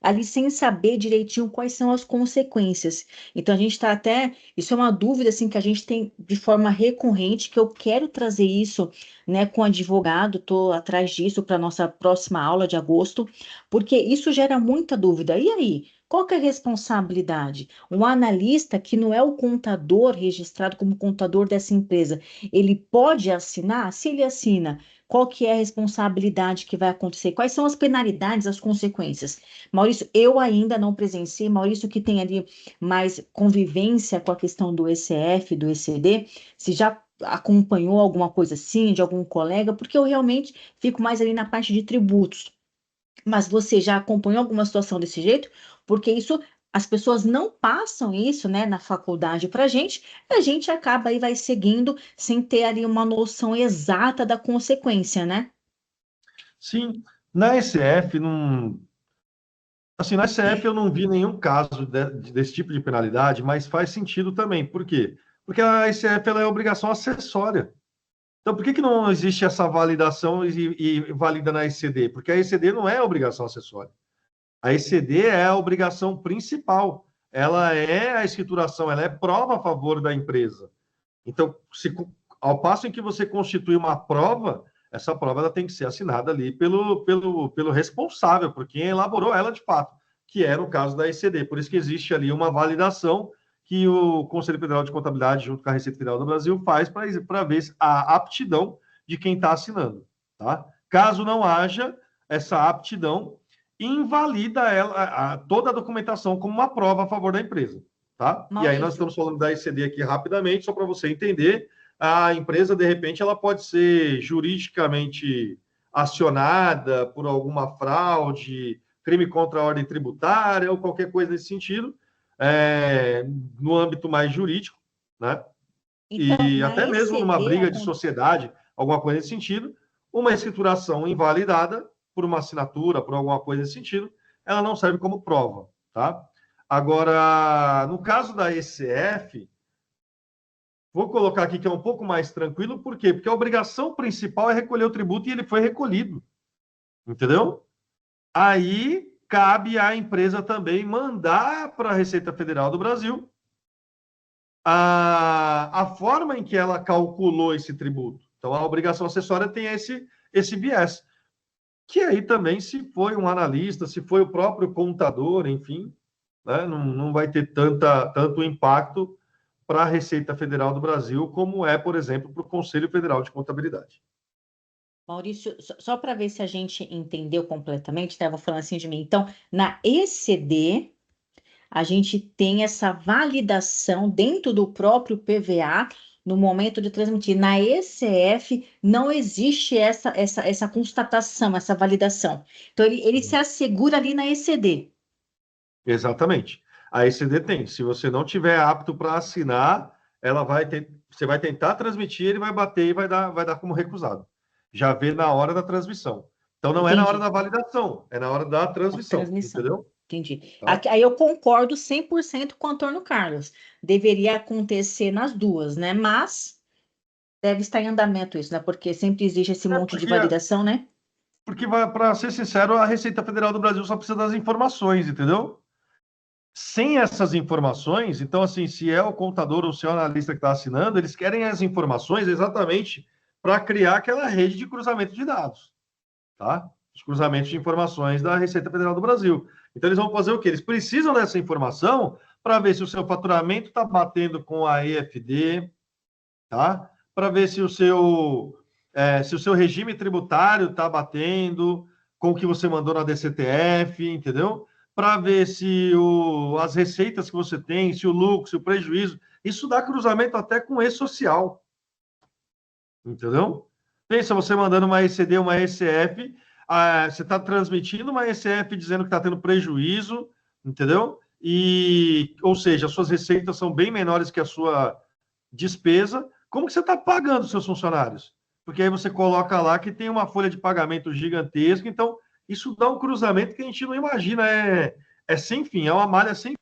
ali sem saber direitinho quais são as consequências. Então, a gente está até isso é uma dúvida assim que a gente tem de forma recorrente, que eu quero trazer isso, né, com o advogado, estou atrás disso para nossa próxima aula de agosto, porque isso gera muita dúvida. E aí, qual que é a responsabilidade? Um analista que não é o contador registrado como contador dessa empresa, ele pode assinar? Se ele assina, qual que é a responsabilidade que vai acontecer? Quais são as penalidades, as consequências? Maurício, eu ainda não presenciei, Maurício que tem ali mais convivência com a questão do ECF, do ECD, se já acompanhou alguma coisa assim, de algum colega, porque eu realmente fico mais ali na parte de tributos. Mas você já acompanhou alguma situação desse jeito? Porque isso, as pessoas não passam isso, né, na faculdade para a gente acaba aí vai seguindo sem ter ali uma noção exata da consequência, né? Sim, na ECF, não, assim, na ECF eu não vi nenhum caso desse tipo de penalidade, mas faz sentido também. Por quê? Porque a ECF ela é obrigação acessória. Então, por que não existe essa validação e valida na ECD? Porque a ECD não é obrigação acessória. A ECD é a obrigação principal. Ela é a escrituração, ela é prova a favor da empresa. Então, ao passo em que você constitui uma prova, essa prova ela tem que ser assinada ali pelo responsável, por quem elaborou ela de fato, que era o caso da ECD. Por isso que existe ali uma validação que o Conselho Federal de Contabilidade, junto com a Receita Federal do Brasil, faz para ver a aptidão de quem está assinando. Tá? Caso não haja essa aptidão, invalida toda a documentação como uma prova a favor da empresa, tá? E aí nós estamos falando da ECD aqui rapidamente, só para você entender. A empresa, de repente, ela pode ser juridicamente acionada por alguma fraude, crime contra a ordem tributária ou qualquer coisa nesse sentido, no âmbito mais jurídico, né? Então, E na até mesmo numa ECD, briga de sociedade, alguma coisa nesse sentido, uma escrituração invalidada por uma assinatura, por alguma coisa nesse sentido, ela não serve como prova, tá? Agora, no caso da ECF, vou colocar aqui que é um pouco mais tranquilo, por quê? Porque a obrigação principal é recolher o tributo e ele foi recolhido, entendeu? Aí cabe à empresa também mandar para a Receita Federal do Brasil a forma em que ela calculou esse tributo. Então, a obrigação acessória tem esse viés. Que aí também, se foi um analista, se foi o próprio contador, enfim, né, não vai ter tanto impacto para a Receita Federal do Brasil, como é, por exemplo, para o Conselho Federal de Contabilidade. Maurício, só para ver se a gente entendeu completamente, estava falando assim de mim. Então, na ECD, a gente tem essa validação dentro do próprio PVA no momento de transmitir. Na ECF, não existe essa constatação, essa validação. Então, ele se assegura ali na ECD. Exatamente. A ECD tem. Se você não tiver apto para assinar, você vai tentar transmitir, ele vai bater e vai dar como recusado. Já vê na hora da transmissão. Então, não é na hora da validação, é na hora da transmissão. Entendeu? Entendi. Tá? Aí eu concordo 100% com o Antônio Carlos. Deveria acontecer nas duas, né? Mas deve estar em andamento isso, né? Porque sempre existe esse monte de validação, né? Porque, para ser sincero, a Receita Federal do Brasil só precisa das informações, entendeu? Sem essas informações, então, assim, se é o contador ou se é o analista que está assinando, eles querem as informações exatamente para criar aquela rede de cruzamento de dados, tá? Os cruzamentos de informações da Receita Federal do Brasil. Então, eles vão fazer o quê? Eles precisam dessa informação para ver se o seu faturamento está batendo com a EFD, tá? Para ver se o seu regime tributário está batendo com o que você mandou na DCTF, entendeu? Para ver se as receitas que você tem, se o lucro, se o prejuízo, isso dá cruzamento até com o E-Social, entendeu? Pensa você mandando uma ECD, uma ECF, você está transmitindo uma ECF dizendo que está tendo prejuízo, entendeu? Ou seja, as suas receitas são bem menores que a sua despesa. Como que você está pagando os seus funcionários? Porque aí você coloca lá que tem uma folha de pagamento gigantesca, então isso dá um cruzamento que a gente não imagina, é sem fim, é uma malha sem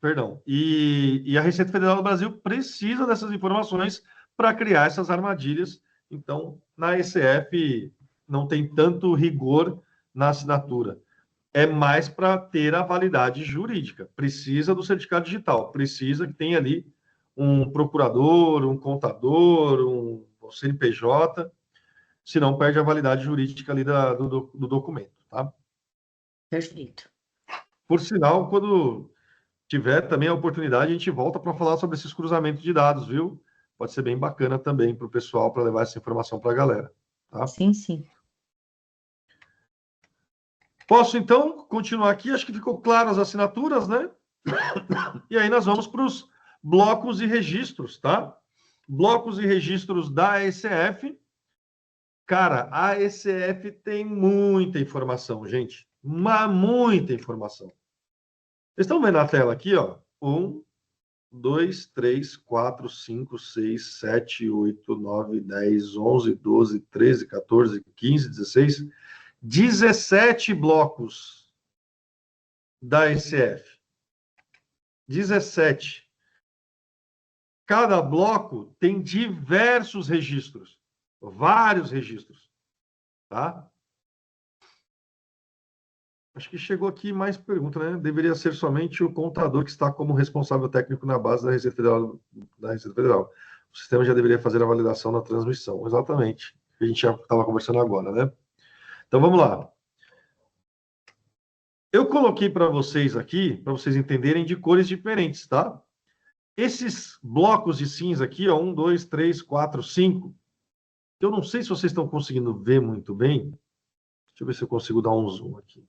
perdão. E a Receita Federal do Brasil precisa dessas informações para criar essas armadilhas. Então, na ECF não tem tanto rigor na assinatura. É mais para ter a validade jurídica. Precisa do certificado digital, precisa que tenha ali um procurador, um contador, um CNPJ, senão perde a validade jurídica ali do documento, tá? Perfeito. Por sinal, quando tiver também a oportunidade, a gente volta para falar sobre esses cruzamentos de dados, viu? Pode ser bem bacana também para o pessoal, para levar essa informação para a galera, tá? Sim, sim. Posso, então, continuar aqui? Acho que ficou claro as assinaturas, né? E aí nós vamos para os blocos e registros, tá? Blocos e registros da ECF. Cara, a ECF tem muita informação, gente. Muita informação. Vocês estão vendo na tela aqui, ó? 1, 2, 3, 4, 5, 6, 7, 8, 9, 10, 11, 12, 13, 14, 15, 16, 17 blocos da ECF. 17. Cada bloco tem diversos registros, vários registros, tá? Acho que chegou aqui mais pergunta, né? Deveria ser somente o contador que está como responsável técnico na base da Receita Federal. O sistema já deveria fazer a validação na transmissão. Exatamente. A gente já estava conversando agora, né? Então, vamos lá. Eu coloquei para vocês aqui, para vocês entenderem, de cores diferentes, tá? Esses blocos de cinza aqui, ó, 1, 2, 3, 4, 5, eu não sei se vocês estão conseguindo ver muito bem, Deixa eu ver se eu consigo dar um zoom aqui.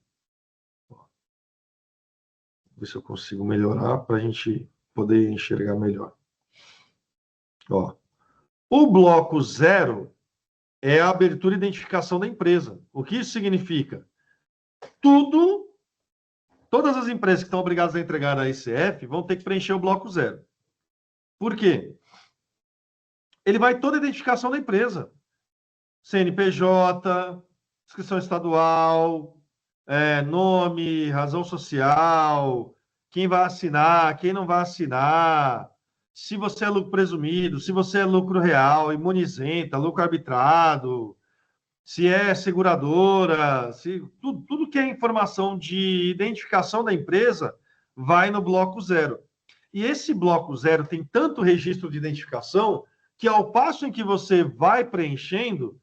Ver se eu consigo melhorar para a gente poder enxergar melhor. Ó, o bloco 0 é a abertura e identificação da empresa. O que isso significa? Todas as empresas que estão obrigadas a entregar a ECF vão ter que preencher o bloco 0. Por quê? Ele vai toda a identificação da empresa. CNPJ, inscrição estadual, nome, razão social, quem vai assinar, quem não vai assinar, se você é lucro presumido, se você é lucro real, imunizenta, lucro arbitrado, se é seguradora, tudo que é informação de identificação da empresa vai no bloco 0. E esse bloco 0 tem tanto registro de identificação que, ao passo em que você vai preenchendo,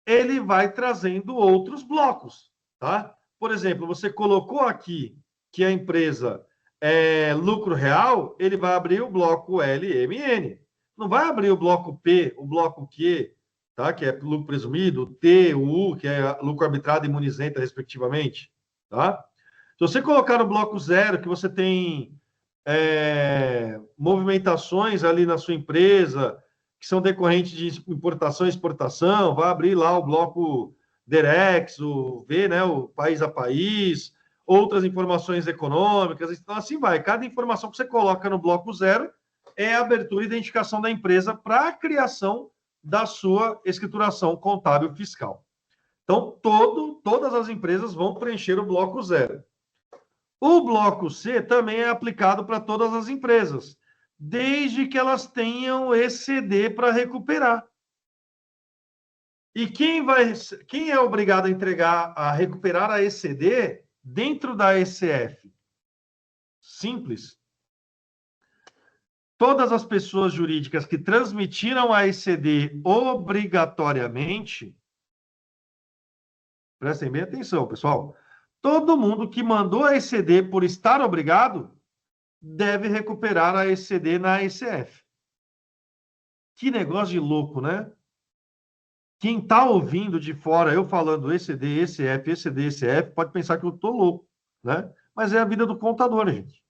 ele vai trazendo outros blocos, tá? Por exemplo, você colocou aqui que a empresa é lucro real, ele vai abrir o bloco LMN. Não vai abrir o bloco P, o bloco Q, tá? Que é lucro presumido, T, o U, que é lucro arbitrado e imunizenta, respectivamente, tá? Se você colocar no bloco 0, que você tem movimentações ali na sua empresa, que são decorrentes de importação e exportação, vai abrir lá o bloco DEREX, o V, né, o país a país, outras informações econômicas, então assim vai. Cada informação que você coloca no bloco 0 é a abertura e identificação da empresa para a criação da sua escrituração contábil fiscal. Então, todas as empresas vão preencher o bloco 0. O bloco C também é aplicado para todas as empresas, desde que elas tenham ECD para recuperar. E quem é obrigado a recuperar a ECD dentro da ECF? Simples. Todas as pessoas jurídicas que transmitiram a ECD obrigatoriamente, prestem bem atenção, pessoal. Todo mundo que mandou a ECD por estar obrigado deve recuperar a ECD na ECF. Que negócio de louco, né? Quem está ouvindo de fora, eu falando ECD, ECF, ECD, ECF, pode pensar que eu estou louco, né? Mas é a vida do contador, gente.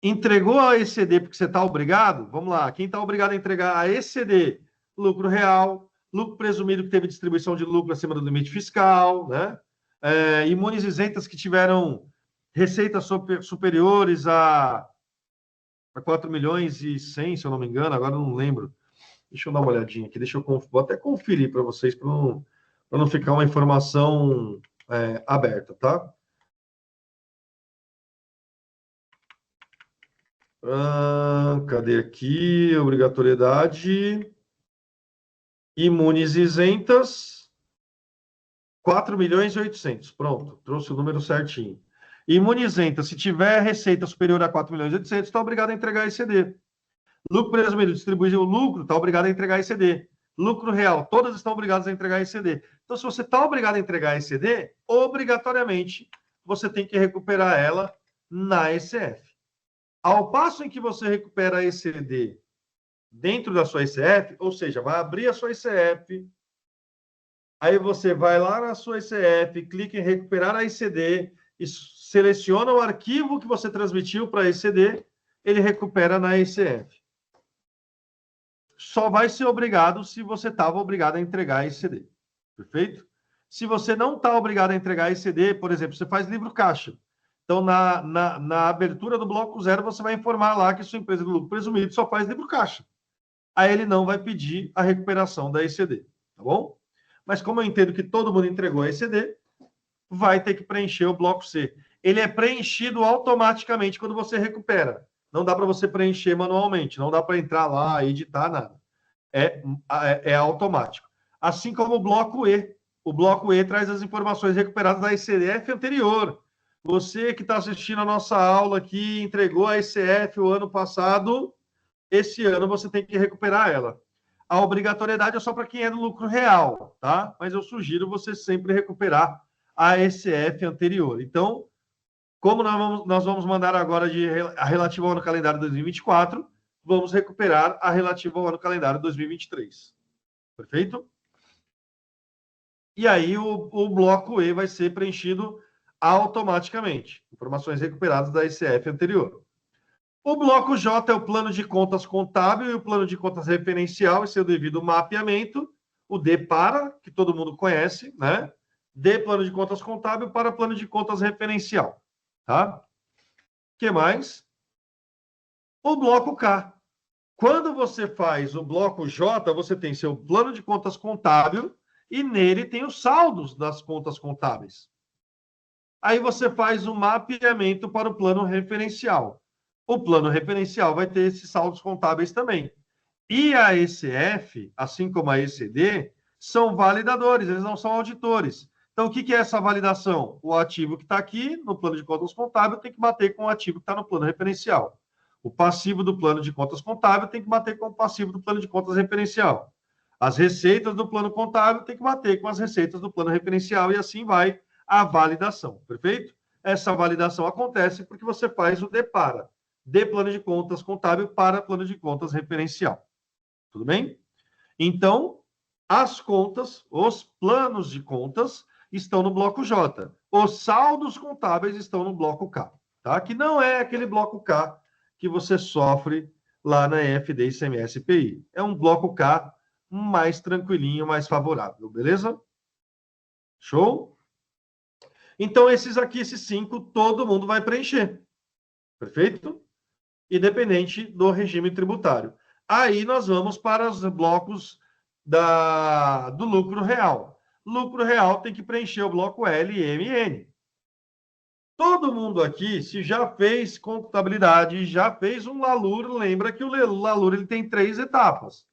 Entregou a ECD porque você está obrigado? Vamos lá. Quem está obrigado a entregar a ECD? Lucro real, lucro presumido que teve distribuição de lucro acima do limite fiscal, né? Imunes isentas que tiveram receitas superiores a 4 milhões e 100, se eu não me engano, agora eu não lembro. Deixa eu dar uma olhadinha aqui, vou até conferir para vocês, para não ficar uma informação aberta, tá? Cadê aqui? Obrigatoriedade. Imunes isentas. 4 milhões e 800. Pronto, trouxe o número certinho. Imunizenta, se tiver receita superior a 4 milhões e 800, está obrigado a entregar ECD. Lucro presumido, distribuir o lucro, está obrigado a entregar ECD. Lucro real, todas estão obrigadas a entregar ECD. Então, se você está obrigado a entregar ECD, obrigatoriamente, você tem que recuperar ela na ECF. Ao passo em que você recupera a ECD dentro da sua ECF, ou seja, vai abrir a sua ECF, aí você vai lá na sua ECF, clica em recuperar a ECD e seleciona o arquivo que você transmitiu para a ECD, ele recupera na ECF. Só vai ser obrigado se você estava obrigado a entregar a ECD. Perfeito? Se você não está obrigado a entregar a ECD, por exemplo, você faz livro caixa. Então, na abertura do bloco 0, você vai informar lá que sua empresa de lucro presumido só faz livro caixa. Aí ele não vai pedir a recuperação da ECD. Tá bom? Mas como eu entendo que todo mundo entregou a ECD, vai ter que preencher o bloco C. Ele é preenchido automaticamente quando você recupera. Não dá para você preencher manualmente, não dá para entrar lá e editar nada. É automático. Assim como o bloco E. O bloco E traz as informações recuperadas da ECF anterior. Você que está assistindo a nossa aula aqui, entregou a ECF o ano passado, esse ano você tem que recuperar ela. A obrigatoriedade é só para quem é do lucro real, tá? Mas eu sugiro você sempre recuperar a ECF anterior. Então, como nós vamos mandar agora a relativa ao ano calendário 2024, vamos recuperar a relativa ao ano calendário 2023. Perfeito? E aí o bloco E vai ser preenchido automaticamente. Informações recuperadas da ECF anterior. O bloco J é o plano de contas contábil e o plano de contas referencial e seu devido mapeamento. O D para, que todo mundo conhece, né? D, plano de contas contábil, para plano de contas referencial. Tá? O que mais? O bloco K. Quando você faz o bloco J, você tem seu plano de contas contábil e nele tem os saldos das contas contábeis. Aí você faz o mapeamento para o plano referencial. O plano referencial vai ter esses saldos contábeis também. E a ECF, assim como a ECD, são validadores, eles não são auditores. Então, o que é essa validação? O ativo que está aqui no plano de contas contábil tem que bater com o ativo que está no plano referencial. O passivo do plano de contas contábil tem que bater com o passivo do plano de contas referencial. As receitas do plano contábil tem que bater com as receitas do plano referencial e assim vai a validação, perfeito? Essa validação acontece porque você faz o DPARA, de plano de contas contábil para plano de contas referencial. Tudo bem? Então, as contas, os planos de contas estão no bloco J. Os saldos contábeis estão no bloco K, tá? Que não é aquele bloco K que você sofre lá na EFD ICMS PI. É um bloco K mais tranquilinho, mais favorável, beleza? Show? Então, esses aqui, esses 5, todo mundo vai preencher. Perfeito? Independente do regime tributário. Aí nós vamos para os blocos do lucro real. Lucro real tem que preencher o bloco L, M e N. Todo mundo aqui, se já fez contabilidade, já fez um LALUR, lembra que o LALUR ele tem 3 etapas.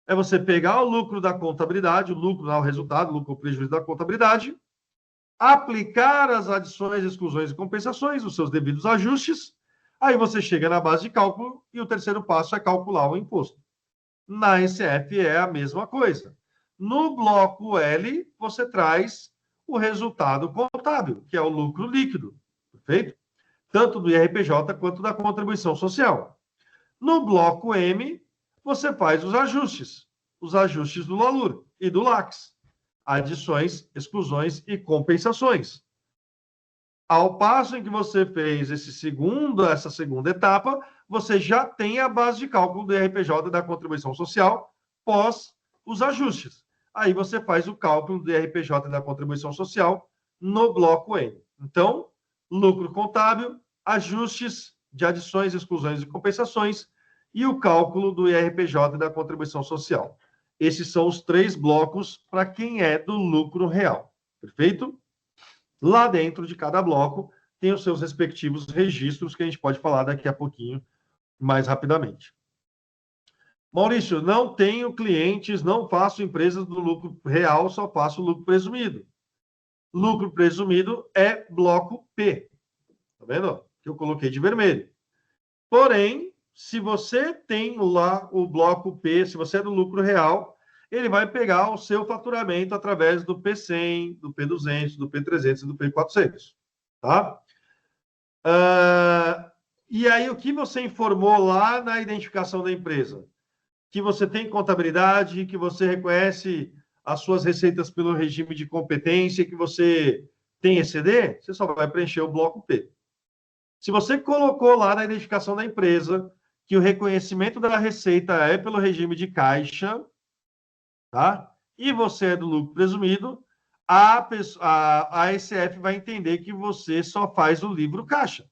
É você pegar o lucro da contabilidade, o lucro, o resultado, o lucro ou prejuízo da contabilidade, aplicar as adições, exclusões e compensações, os seus devidos ajustes. Aí você chega na base de cálculo e o terceiro passo é calcular o imposto. Na ECF é a mesma coisa. No bloco L, você traz o resultado contábil, que é o lucro líquido, perfeito? Tanto do IRPJ quanto da contribuição social. No bloco M, você faz os ajustes do LALUR e do LACS, adições, exclusões e compensações. Ao passo em que você fez essa segunda etapa, você já tem a base de cálculo do IRPJ da contribuição social pós os ajustes. Aí você faz o cálculo do IRPJ da contribuição social no bloco N. Então, lucro contábil, ajustes de adições, exclusões e compensações e o cálculo do IRPJ da contribuição social. Esses são os 3 blocos para quem é do lucro real. Perfeito? Lá dentro de cada bloco tem os seus respectivos registros que a gente pode falar daqui a pouquinho mais rapidamente. Maurício, não tenho clientes, não faço empresas do lucro real, só faço lucro presumido. Lucro presumido é bloco P. Tá vendo? Que eu coloquei de vermelho. Porém, se você tem lá o bloco P, se você é do lucro real, ele vai pegar o seu faturamento através do P100, do P200, do P300 e do P400. Tá? E aí, o que você informou lá na identificação da empresa? Que você tem contabilidade, que você reconhece as suas receitas pelo regime de competência, que você tem ECD, você só vai preencher o bloco P. Se você colocou lá na identificação da empresa que o reconhecimento da receita é pelo regime de caixa, tá? E você é do lucro presumido, a ECF vai entender que você só faz o livro caixa.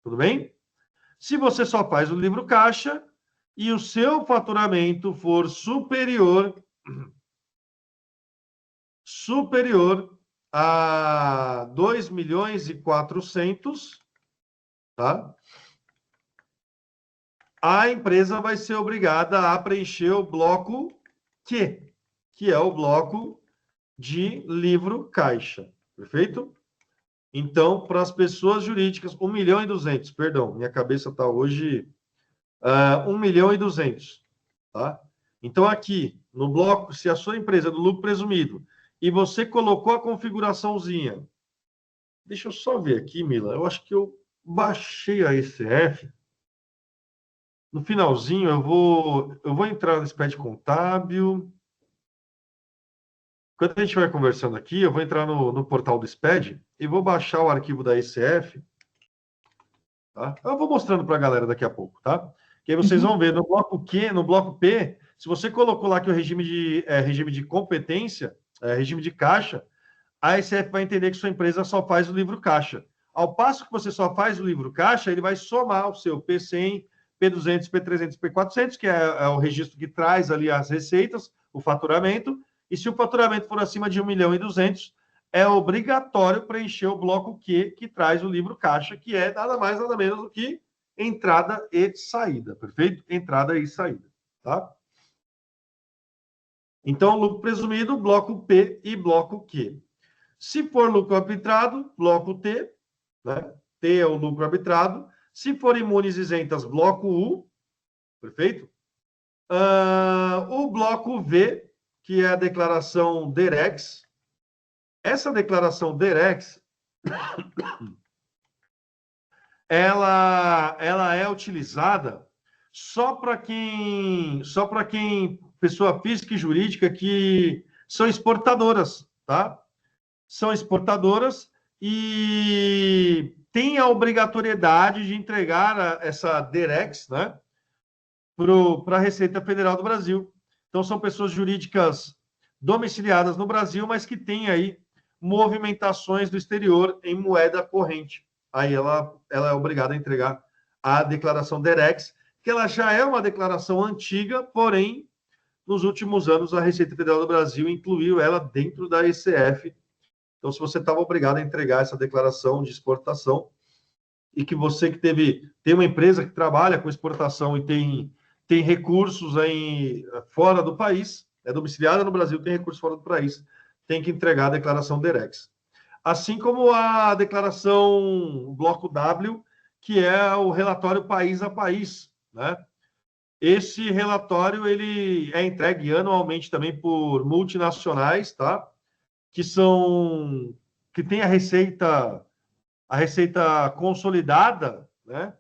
Tudo bem? Se você só faz o livro caixa e o seu faturamento for superior a 2.400.000, tá? A empresa vai ser obrigada a preencher o bloco Q, que é o bloco de livro caixa, perfeito? Então, para as pessoas jurídicas, 1.200.000, perdão, minha cabeça está hoje 1.200.000, tá? Então, aqui, no bloco, se a sua empresa é do lucro presumido e você colocou a configuraçãozinha, deixa eu só ver aqui, Mila, eu acho que eu baixei a ECF. No finalzinho, eu vou entrar no SPED contábil. Quando a gente vai conversando aqui, eu vou entrar no portal do SPED e vou baixar o arquivo da ECF. Tá? Eu vou mostrando para a galera daqui a pouco, tá? Que aí vocês vão ver no bloco Q, no bloco P, se você colocou lá que o regime de competência, regime de caixa, a ECF vai entender que sua empresa só faz o livro caixa. Ao passo que você só faz o livro caixa, ele vai somar o seu P100, P200, P300, P400, que é o registro que traz ali as receitas, o faturamento, e se o faturamento for acima de 1.200.000, é obrigatório preencher o bloco Q, que traz o livro caixa, que é nada mais, nada menos do que entrada e saída, perfeito? Entrada e saída, tá? Então, lucro presumido, bloco P e bloco Q. Se for lucro arbitrado, bloco T, né? T é o lucro arbitrado. Se for imunes isentas, bloco U, perfeito? O bloco V, que é a declaração DEREX. Essa declaração DEREX, ela é utilizada só para quem, pessoa física e jurídica que são exportadoras, tá? São exportadoras e tem a obrigatoriedade de entregar essa DEREX, né, para a Receita Federal do Brasil. Então, são pessoas jurídicas domiciliadas no Brasil, mas que têm aí movimentações do exterior em moeda corrente. Aí ela é obrigada a entregar a declaração DEREX, que ela já é uma declaração antiga, porém, nos últimos anos, a Receita Federal do Brasil incluiu ela dentro da ECF. Então, se você estava obrigado a entregar essa declaração de exportação e que você que tem uma empresa que trabalha com exportação e tem recursos fora do país, é domiciliada no Brasil, tem recursos fora do país, tem que entregar a declaração DEREX. Assim como a declaração bloco W, que é o relatório país a país, né? Esse relatório ele é entregue anualmente também por multinacionais, tá? Que tem a receita consolidada, né,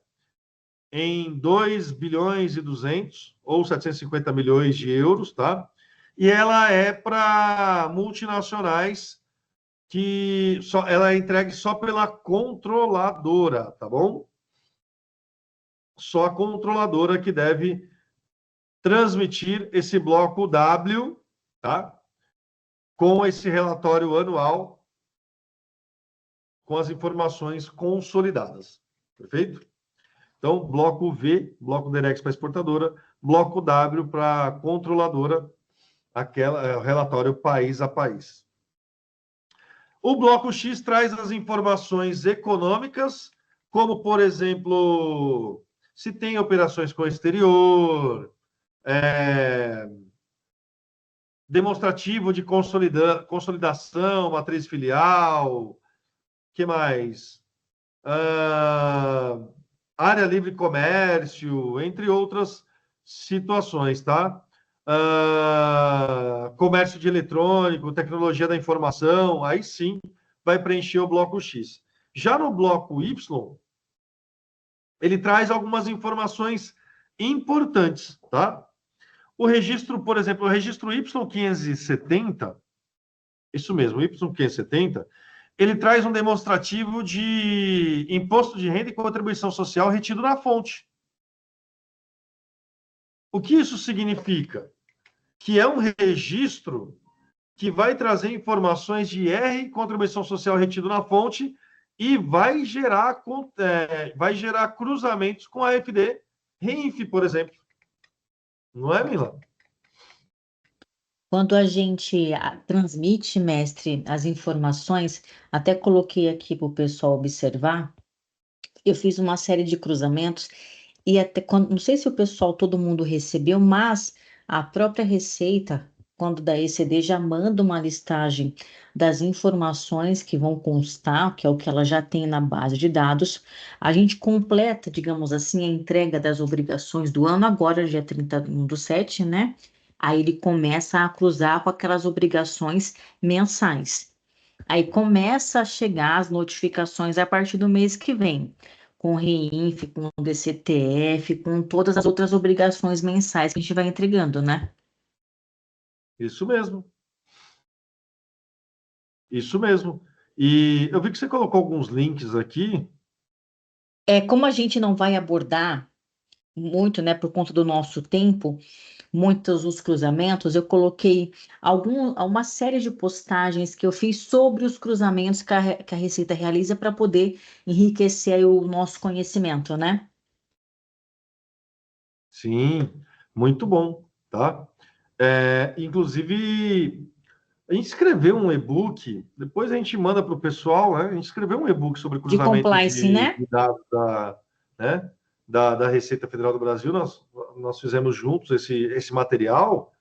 em 2 bilhões e 200 ou 750 milhões de euros, tá? E ela é para multinacionais que ela é entregue só pela controladora, tá bom? Só a controladora que deve transmitir esse bloco W, tá? Com esse relatório anual, com as informações consolidadas. Perfeito? Então, bloco V, bloco DEREX para exportadora, bloco W para controladora, o relatório país a país. O bloco X traz as informações econômicas, como, por exemplo, se tem operações com o exterior, demonstrativo de consolidação, matriz filial, que mais? Área livre comércio, entre outras situações, tá? Comércio de eletrônico, tecnologia da informação, aí sim vai preencher o bloco X. Já no bloco Y, ele traz algumas informações importantes, tá? O registro, por exemplo, o registro Y570, isso mesmo, Y570, ele traz um demonstrativo de imposto de renda e contribuição social retido na fonte. O que isso significa? Que é um registro que vai trazer informações de IR, contribuição social retido na fonte, e vai gerar cruzamentos com a AFD, REINF, por exemplo. Não é, Mila? Quando a gente transmite, mestre, as informações, até coloquei aqui para o pessoal observar, eu fiz uma série de cruzamentos e até quando, não sei se o pessoal, todo mundo recebeu, mas a própria Receita, quando da ECD, já manda uma listagem das informações que vão constar, que é o que ela já tem na base de dados. A gente completa, digamos assim, a entrega das obrigações do ano, agora dia 31/7, né? Aí ele começa a cruzar com aquelas obrigações mensais. Aí começa a chegar as notificações a partir do mês que vem, com o REINF, com o DCTF, com todas as outras obrigações mensais que a gente vai entregando, né? Isso mesmo. Isso mesmo. E eu vi que você colocou alguns links aqui. Como a gente não vai abordar muito, né, por conta do nosso tempo, muitos os cruzamentos, eu coloquei uma série de postagens que eu fiz sobre os cruzamentos que a Receita realiza para poder enriquecer aí o nosso conhecimento, né? Sim, muito bom, tá? Inclusive, a gente escreveu um e-book, depois a gente manda para o pessoal, né? A gente escreveu um e-book sobre De cruzamento compliance, de né? dados né? da Receita Federal do Brasil. Nós fizemos juntos esse material.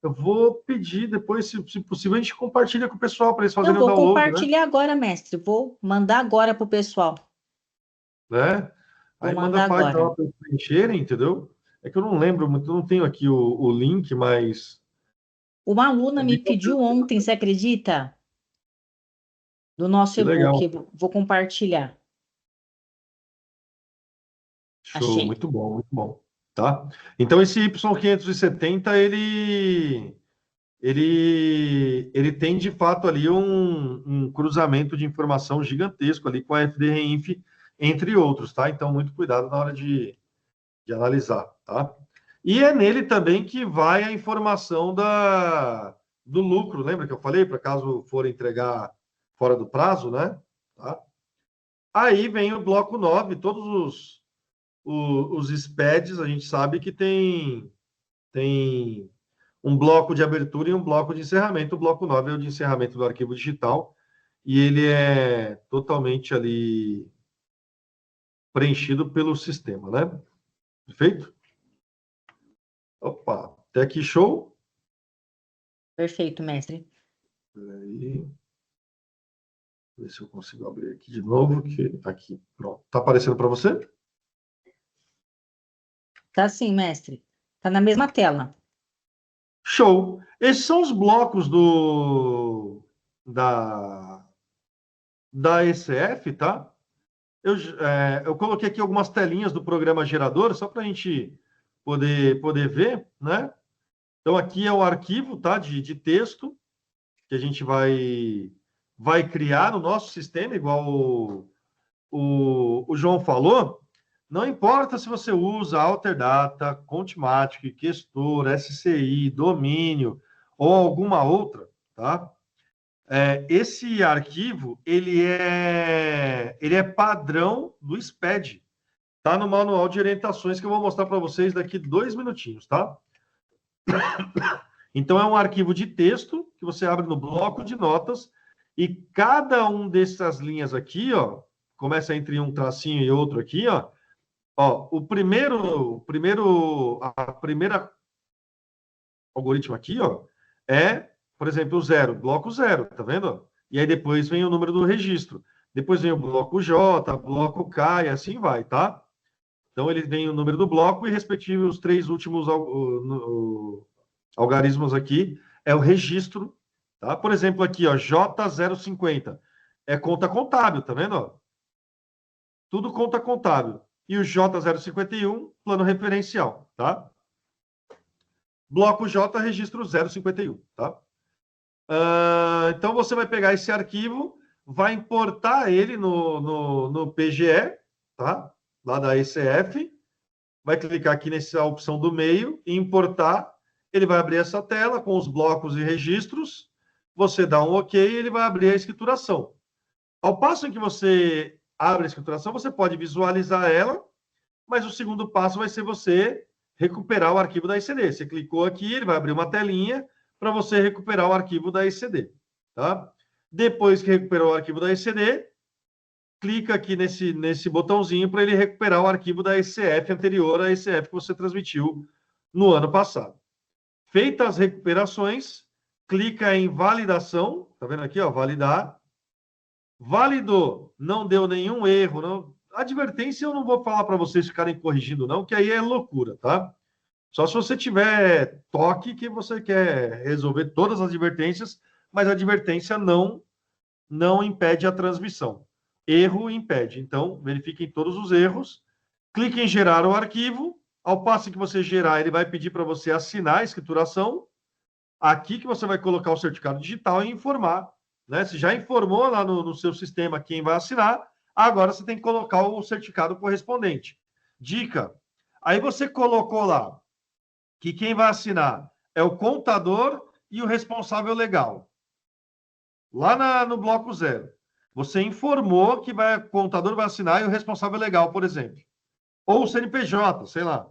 Eu vou pedir depois, se possível, a gente compartilha com o pessoal para eles Eu fazerem o vou download, né? compartilhar agora, mestre. Vou mandar agora para o pessoal. Né? Vou Aí manda mandar para agora. eles preencherem, entendeu? É que eu não lembro muito, eu não tenho aqui o link, mas Uma aluna é me bem pediu ontem, você acredita? Do nosso que legal. e-book. Vou compartilhar. Show, Achei. muito bom, muito bom. Tá? Então, esse Y570, ele tem, de fato, ali um cruzamento de informação gigantesco ali com a FDRINF, entre outros, tá? Então, muito cuidado na hora de analisar, tá? E é nele também que vai a informação do lucro, lembra que eu falei? Para caso for entregar fora do prazo, né? Tá? Aí vem o bloco 9, todos os SPEDs, a gente sabe que tem um bloco de abertura e um bloco de encerramento. O bloco 9 é o de encerramento do arquivo digital e ele é totalmente ali preenchido pelo sistema, né? Perfeito? Opa, até aqui show. Perfeito, mestre. Peraí. Ver se eu consigo abrir aqui de novo. Aqui, pronto. Tá aparecendo para você? Tá sim, mestre. Tá na mesma tela. Show. Esses são os blocos da ECF, tá? Eu coloquei aqui algumas telinhas do programa gerador, só para a gente poder ver, né? Então, aqui é o arquivo, tá? De texto que a gente vai criar no nosso sistema, igual o João falou. Não importa se você usa Alterdata, Contimatic, Questor, SCI, Domínio ou alguma outra, tá? Esse arquivo, ele é padrão do SPED. Tá no manual de orientações que eu vou mostrar para vocês daqui 2 minutinhos, tá? Então, é um arquivo de texto que você abre no bloco de notas e cada um dessas linhas aqui, ó, começa entre um tracinho e outro aqui, ó, a primeira algoritmo aqui, ó, por exemplo, o zero, bloco zero, tá vendo? E aí depois vem o número do registro. Depois vem o bloco J, bloco K, e assim vai, tá? Então, ele vem o número do bloco e, respectivo, os 3 últimos algarismos aqui é o registro, tá? Por exemplo, aqui, ó, J050 é conta contábil, tá vendo? Ó? Tudo conta contábil. E o J051, plano referencial, tá? Bloco J, registro 051, tá? Então, você vai pegar esse arquivo, vai importar ele no PGE, tá? Lá da ECF, vai clicar aqui nessa opção do meio e importar. Ele vai abrir essa tela com os blocos e registros. Você dá um OK e ele vai abrir a escrituração. Ao passo em que você abre a escrituração, você pode visualizar ela, mas o segundo passo vai ser você recuperar o arquivo da ECD. Você clicou aqui, ele vai abrir uma telinha para você recuperar o arquivo da ECD. Tá? Depois que recuperou o arquivo da ECD, clica aqui nesse botãozinho para ele recuperar o arquivo da ECF anterior à ECF que você transmitiu no ano passado. Feitas as recuperações, clica em validação, tá vendo aqui, ó, validar. Validou, não deu nenhum erro, não. Advertência eu não vou falar para vocês ficarem corrigindo não, que aí é loucura, tá? Só se você tiver toque que você quer resolver todas as advertências, mas a advertência não impede a transmissão. Erro impede. Então, verifiquem todos os erros. Clique em gerar o arquivo. Ao passo que você gerar, ele vai pedir para você assinar a escrituração. Aqui que você vai colocar o certificado digital e informar né? Você já informou lá no seu sistema quem vai assinar, agora você tem que colocar o certificado correspondente. Dica, aí você colocou lá que quem vai assinar é o contador e o responsável legal. Lá no bloco 0. Você informou que o contador vai assinar e o responsável legal, por exemplo. Ou o CNPJ, sei lá.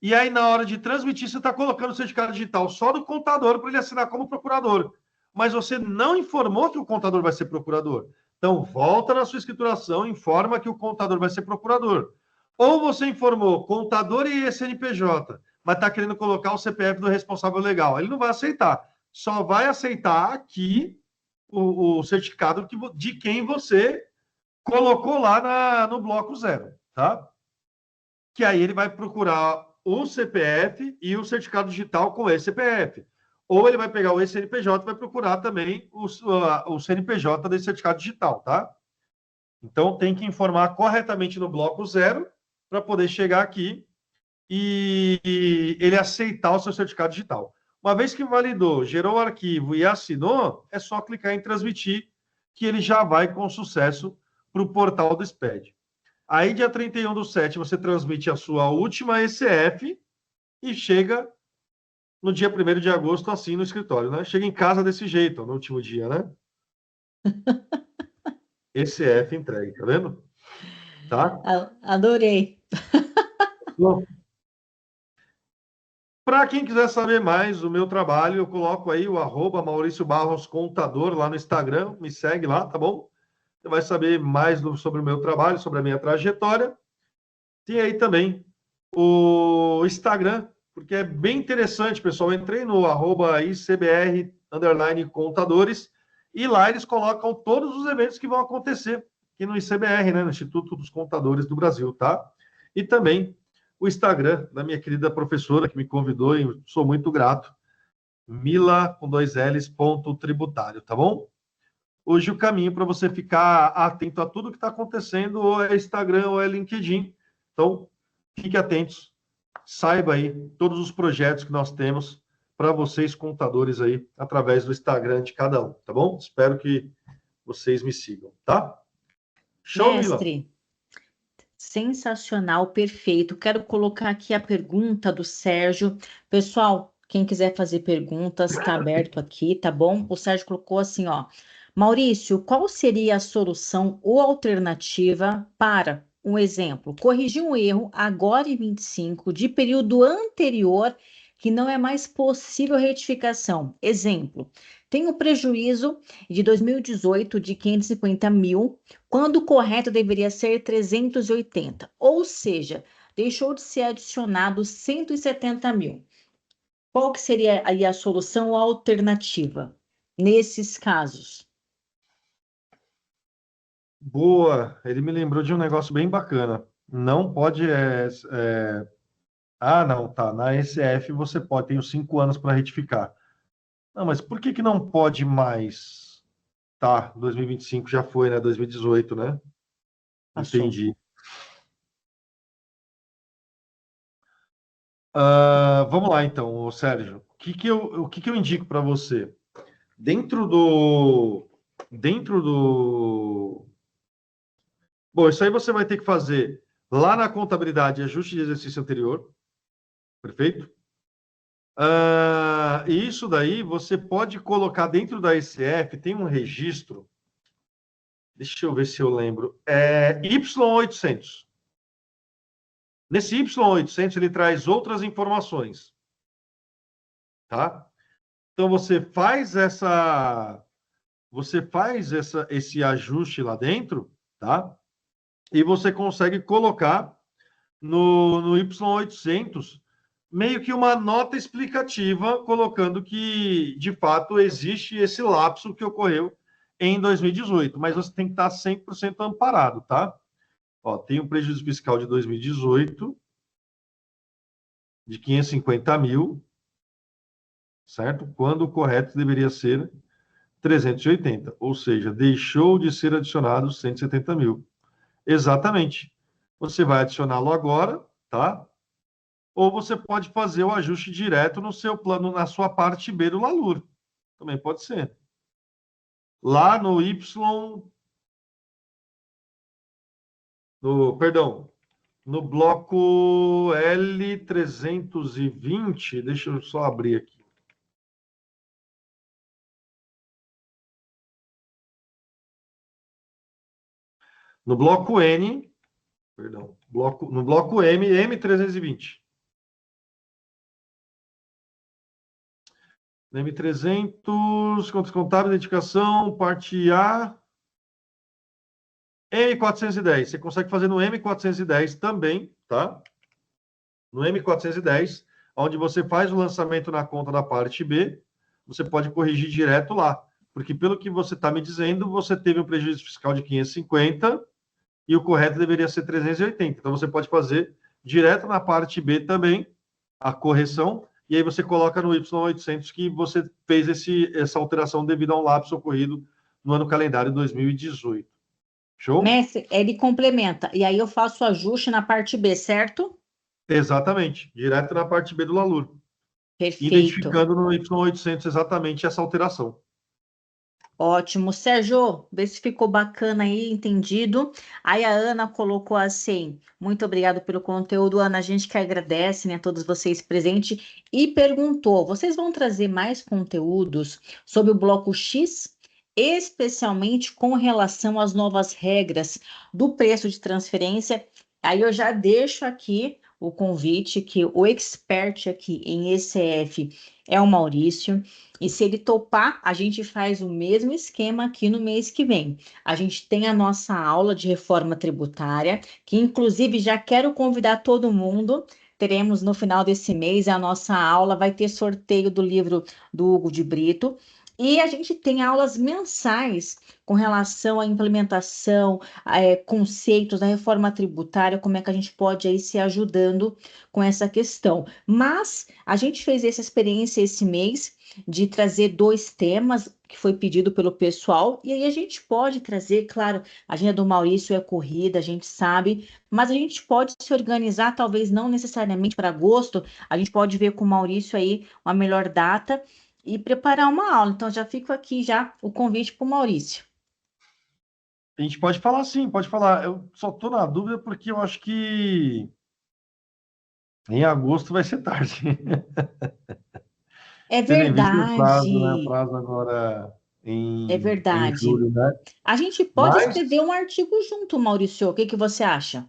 E aí, na hora de transmitir, você está colocando o certificado digital só do contador para ele assinar como procurador. Mas você não informou que o contador vai ser procurador. Então, volta na sua escrituração, informa que o contador vai ser procurador. Ou você informou contador e CNPJ, mas está querendo colocar o CPF do responsável legal. Ele não vai aceitar. Só vai aceitar aqui o certificado de quem você colocou lá no bloco 0, tá? Que aí ele vai procurar o CPF e o certificado digital com esse CPF. Ou ele vai pegar o CNPJ e vai procurar também o CNPJ desse certificado digital, tá? Então, tem que informar corretamente no bloco 0 para poder chegar aqui e ele aceitar o seu certificado digital. Uma vez que validou, gerou o arquivo e assinou, é só clicar em transmitir, que ele já vai com sucesso para o portal do SPED. Aí, dia 31/7, você transmite a sua última ECF e chega no dia 1º de agosto, assim, no escritório, né? Chega em casa desse jeito, no último dia, né? ECF entregue, tá vendo? Tá? Adorei. Para quem quiser saber mais do meu trabalho, eu coloco aí o @Maurício Barros Contador lá no Instagram, me segue lá, tá bom? Você vai saber mais sobre o meu trabalho, sobre a minha trajetória. Tem aí também o Instagram, porque é bem interessante, pessoal. Eu entrei no @ICBR_contadores e lá eles colocam todos os eventos que vão acontecer aqui no ICBR, né, no Instituto dos Contadores do Brasil, tá? E também o Instagram da minha querida professora que me convidou e sou muito grato, Mila com 2 L's, .tributário, tá bom? Hoje o caminho para você ficar atento a tudo que está acontecendo ou é Instagram ou é LinkedIn. Então, fique atentos, saiba aí todos os projetos que nós temos para vocês, contadores, aí, através do Instagram de cada um, tá bom? Espero que vocês me sigam, tá? Show, Mila? Mestre, sensacional, perfeito. Quero colocar aqui a pergunta do Sérgio. Pessoal, quem quiser fazer perguntas, está aberto aqui, tá bom? O Sérgio colocou assim, ó. Maurício, qual seria a solução ou alternativa para, um exemplo, corrigir um erro agora em 25 de período anterior que não é mais possível retificação? Exemplo, tenho prejuízo de 2018 de 550 mil, quando o correto deveria ser 380, ou seja, deixou de ser adicionado 170 mil. Qual que seria aí a solução ou a alternativa nesses casos? Boa, ele me lembrou de um negócio bem bacana. Não pode. Ah, não, tá. Na ECF você pode, tem os 5 anos para retificar. Não, mas por que não pode mais? Tá, 2025 já foi, né? 2018, né? Passou. Entendi. Vamos lá, então, Sérgio. O que eu indico para você? Dentro do. Bom, isso aí você vai ter que fazer lá na contabilidade ajuste de exercício anterior. Perfeito? E isso daí você pode colocar dentro da ECF, tem um registro. Deixa eu ver se eu lembro. É Y800. Nesse Y800 ele traz outras informações. Tá? Então você faz esse ajuste lá dentro, tá? E você consegue colocar no Y800 meio que uma nota explicativa, colocando que, de fato, existe esse lapso que ocorreu em 2018, mas você tem que estar 100% amparado, tá? Ó, tem um prejuízo fiscal de 2018 de 550 mil, certo? Quando o correto deveria ser 380, ou seja, deixou de ser adicionado 170 mil. Exatamente. Você vai adicioná-lo agora, tá? Ou você pode fazer o ajuste direto no seu plano, na sua parte B do LALUR. Também pode ser. lá no no bloco L320, deixa eu só abrir aqui. No bloco N, perdão, no bloco M, M320. M300, contas contábeis, identificação, parte A, M410. Você consegue fazer no M410 também, tá? No M410, onde você faz o lançamento na conta da parte B, você pode corrigir direto lá. Porque, pelo que você está me dizendo, você teve um prejuízo fiscal de 550 e o correto deveria ser 380. Então, você pode fazer direto na parte B também a correção, e aí você coloca no Y800 que você fez essa alteração devido a um lapso ocorrido no ano calendário 2018. Show? Mestre, ele complementa. E aí eu faço o ajuste na parte B, certo? Exatamente. Direto na parte B do Lalur. Perfeito. Identificando no Y800 exatamente essa alteração. Ótimo. Sérgio, vê se ficou bacana aí, entendido. Aí a Ana colocou assim, muito obrigado pelo conteúdo, Ana, a gente que agradece, né, todos vocês presentes, e perguntou, vocês vão trazer mais conteúdos sobre o Bloco X, especialmente com relação às novas regras do preço de transferência? Aí eu já deixo aqui o convite que o expert aqui em ECF é o Maurício. E se ele topar, a gente faz o mesmo esquema aqui no mês que vem. A gente tem a nossa aula de reforma tributária, que inclusive já quero convidar todo mundo. Teremos no final desse mês a nossa aula, vai ter sorteio do livro do Hugo de Brito. E a gente tem aulas mensais com relação à implementação, conceitos da reforma tributária, como é que a gente pode aí se ajudando com essa questão. Mas a gente fez essa experiência esse mês de trazer 2 temas que foi pedido pelo pessoal, e aí a gente pode trazer, claro, a agenda do Maurício é corrida, a gente sabe, mas a gente pode se organizar, talvez não necessariamente para agosto, a gente pode ver com o Maurício aí uma melhor data e preparar uma aula. Então já fico aqui já o convite para o Maurício. A gente pode falar sim, pode falar. Eu só estou na dúvida porque eu acho que em agosto vai ser tarde. É Tendo em vista o prazo, né? O verdade, prazo agora é em verdade. julho, né? A gente pode escrever Mas um artigo junto, Maurício. O que que você acha?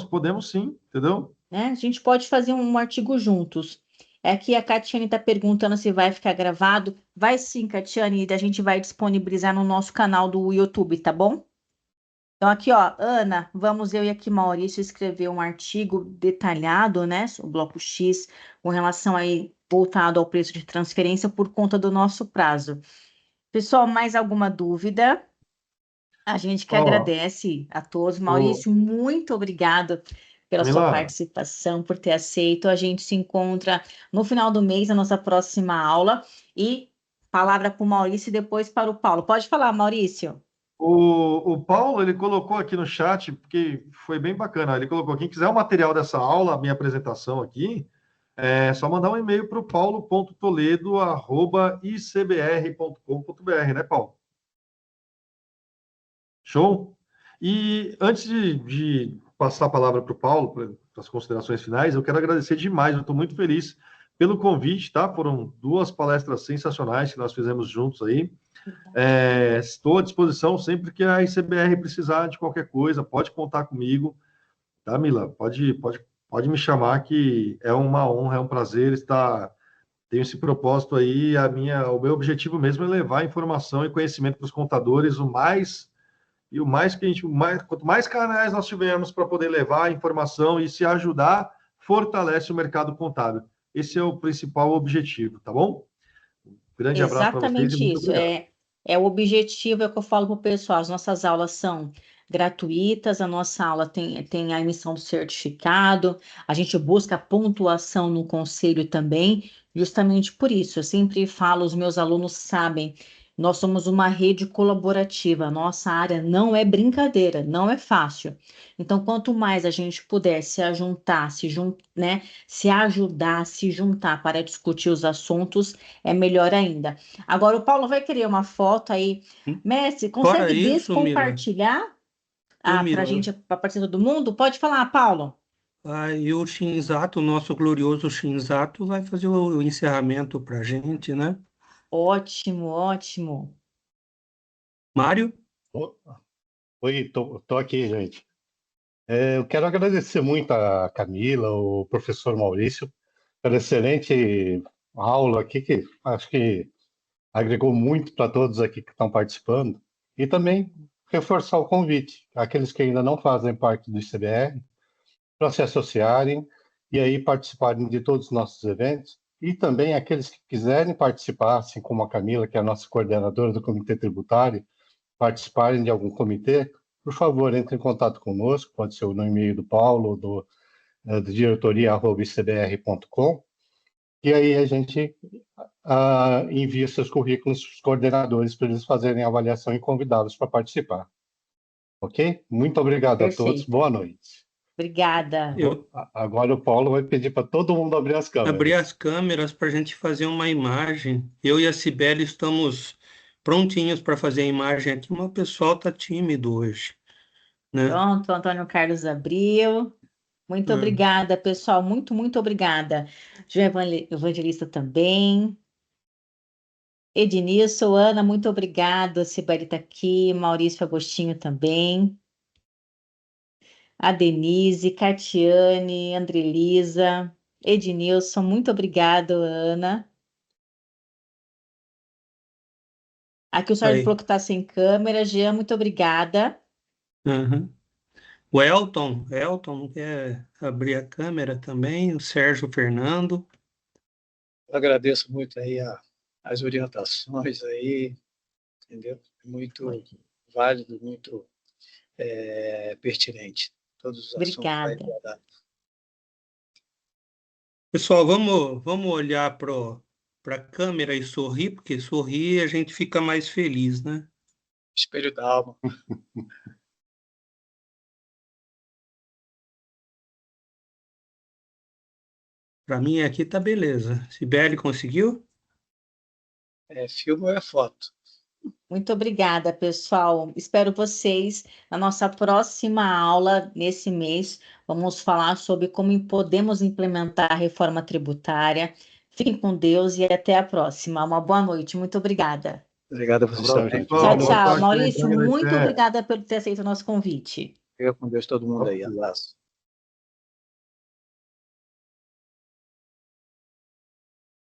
podemos sim, entendeu? Né? A gente pode fazer um artigo juntos. É que a Catiane está perguntando se vai ficar gravado. Vai sim, Catiane, e a gente vai disponibilizar no nosso canal do YouTube, tá bom? Então, aqui, ó, Ana, vamos eu e aqui, Maurício, escrever um artigo detalhado, né, o Bloco X, com relação aí, voltado ao preço de transferência por conta do nosso prazo. Pessoal, mais alguma dúvida? A gente que Ó, agradece a todos. ô, Maurício, muito obrigado pela sua Camila, participação, por ter aceito. A gente se encontra no final do mês, na nossa próxima aula. E palavra para o Maurício e depois para o Paulo. Pode falar, Maurício. o Paulo, ele colocou aqui no chat, porque foi bem bacana. Ele colocou: quem quiser o material dessa aula, a minha apresentação aqui, é só mandar um e-mail para o paulo.toledo@icbr.com.br, né, Paulo? Show? E antes de passar a palavra para o Paulo, para as considerações finais, eu quero agradecer demais. Eu estou muito feliz pelo convite, tá? Foram 2 palestras sensacionais que nós fizemos juntos aí. Estou à disposição sempre que a ICBR precisar de qualquer coisa, pode contar comigo, tá, Mila? Pode me chamar, que é uma honra, é um prazer estar. Tenho esse propósito aí. O meu objetivo mesmo é levar informação e conhecimento para os contadores o mais que quanto mais canais nós tivermos para poder levar a informação e se ajudar, fortalece o mercado contábil. Esse é o principal objetivo, tá bom? Grande abraço para vocês e Exatamente muito isso. obrigado. É o objetivo, é o que eu falo para o pessoal. As nossas aulas são gratuitas, a nossa aula tem a emissão do certificado, a gente busca pontuação no conselho também, justamente por isso. Eu sempre falo, os meus alunos sabem, Nós somos uma rede colaborativa. Nossa área não é brincadeira, não é fácil. Então, quanto mais a gente puder se ajuntar, né, se ajudar, se juntar para discutir os assuntos, é melhor ainda. Agora, o Paulo vai querer uma foto aí. Mestre, Fora consegue isso, Mila, descompartilhar ô para a Mila, gente, para aparecer todo mundo? Pode falar, Paulo. aí o Shinzato, o nosso glorioso Shinzato, vai fazer o encerramento para a gente, né? Ótimo, ótimo. Mário? Ô, oi, tô aqui, gente. Eu quero agradecer muito a Camila, o professor Maurício, pela excelente aula aqui, que acho que agregou muito para todos aqui que estão participando. E também reforçar o convite, aqueles que ainda não fazem parte do ICBR, para se associarem e aí participarem de todos os nossos eventos. E também aqueles que quiserem participar, assim como a Camila, que é a nossa coordenadora do Comitê Tributário, participarem de algum comitê, por favor, entre em contato conosco, pode ser no e-mail do Paulo, do diretoria@icbr.com, e aí a gente envia seus currículos para os coordenadores para eles fazerem a avaliação e convidá-los para participar. Ok? Muito obrigado a todos, Perfeito. boa noite. Obrigada. Agora o Paulo vai pedir para todo mundo abrir as Abrir câmeras. as câmeras para a gente fazer uma imagem. Eu e a Cibele estamos prontinhos para fazer a imagem aqui, mas o pessoal está tímido hoje, né? Pronto, Antônio Carlos abriu. Muito obrigada, pessoal. Muito, muito obrigada. João Evangelista também. Ednilson, Ana, muito obrigada. Sibeli está aqui. Maurício Agostinho também. A Denise, Catiane, Andrelisa, Ednilson, muito obrigado, Ana. Aqui o Sérgio Aí. falou que está sem câmera. Jean, muito obrigada. Uhum. O Elton quer abrir a câmera também, o Sérgio Fernando. Eu agradeço muito aí as orientações aí, entendeu? Muito válido, muito pertinente. Todos os assuntos aí Obrigada. abordados. Pessoal, vamos olhar para a câmera e sorrir, porque sorrir a gente fica mais feliz, né? Espelho da alma. Para mim aqui tá beleza. Sibeli conseguiu? Filme ou é foto? Muito obrigada, pessoal. Espero vocês na nossa próxima aula nesse mês. Vamos falar sobre como podemos implementar a reforma tributária. Fiquem com Deus e até a próxima. Uma boa noite. Muito obrigada. Obrigado a vocês Abraço, também. pessoal. Tchau, Boa tchau. sorte aí, Maurício, muito até. obrigada por ter aceito o nosso convite. Fica com Deus todo mundo aí. Abraço.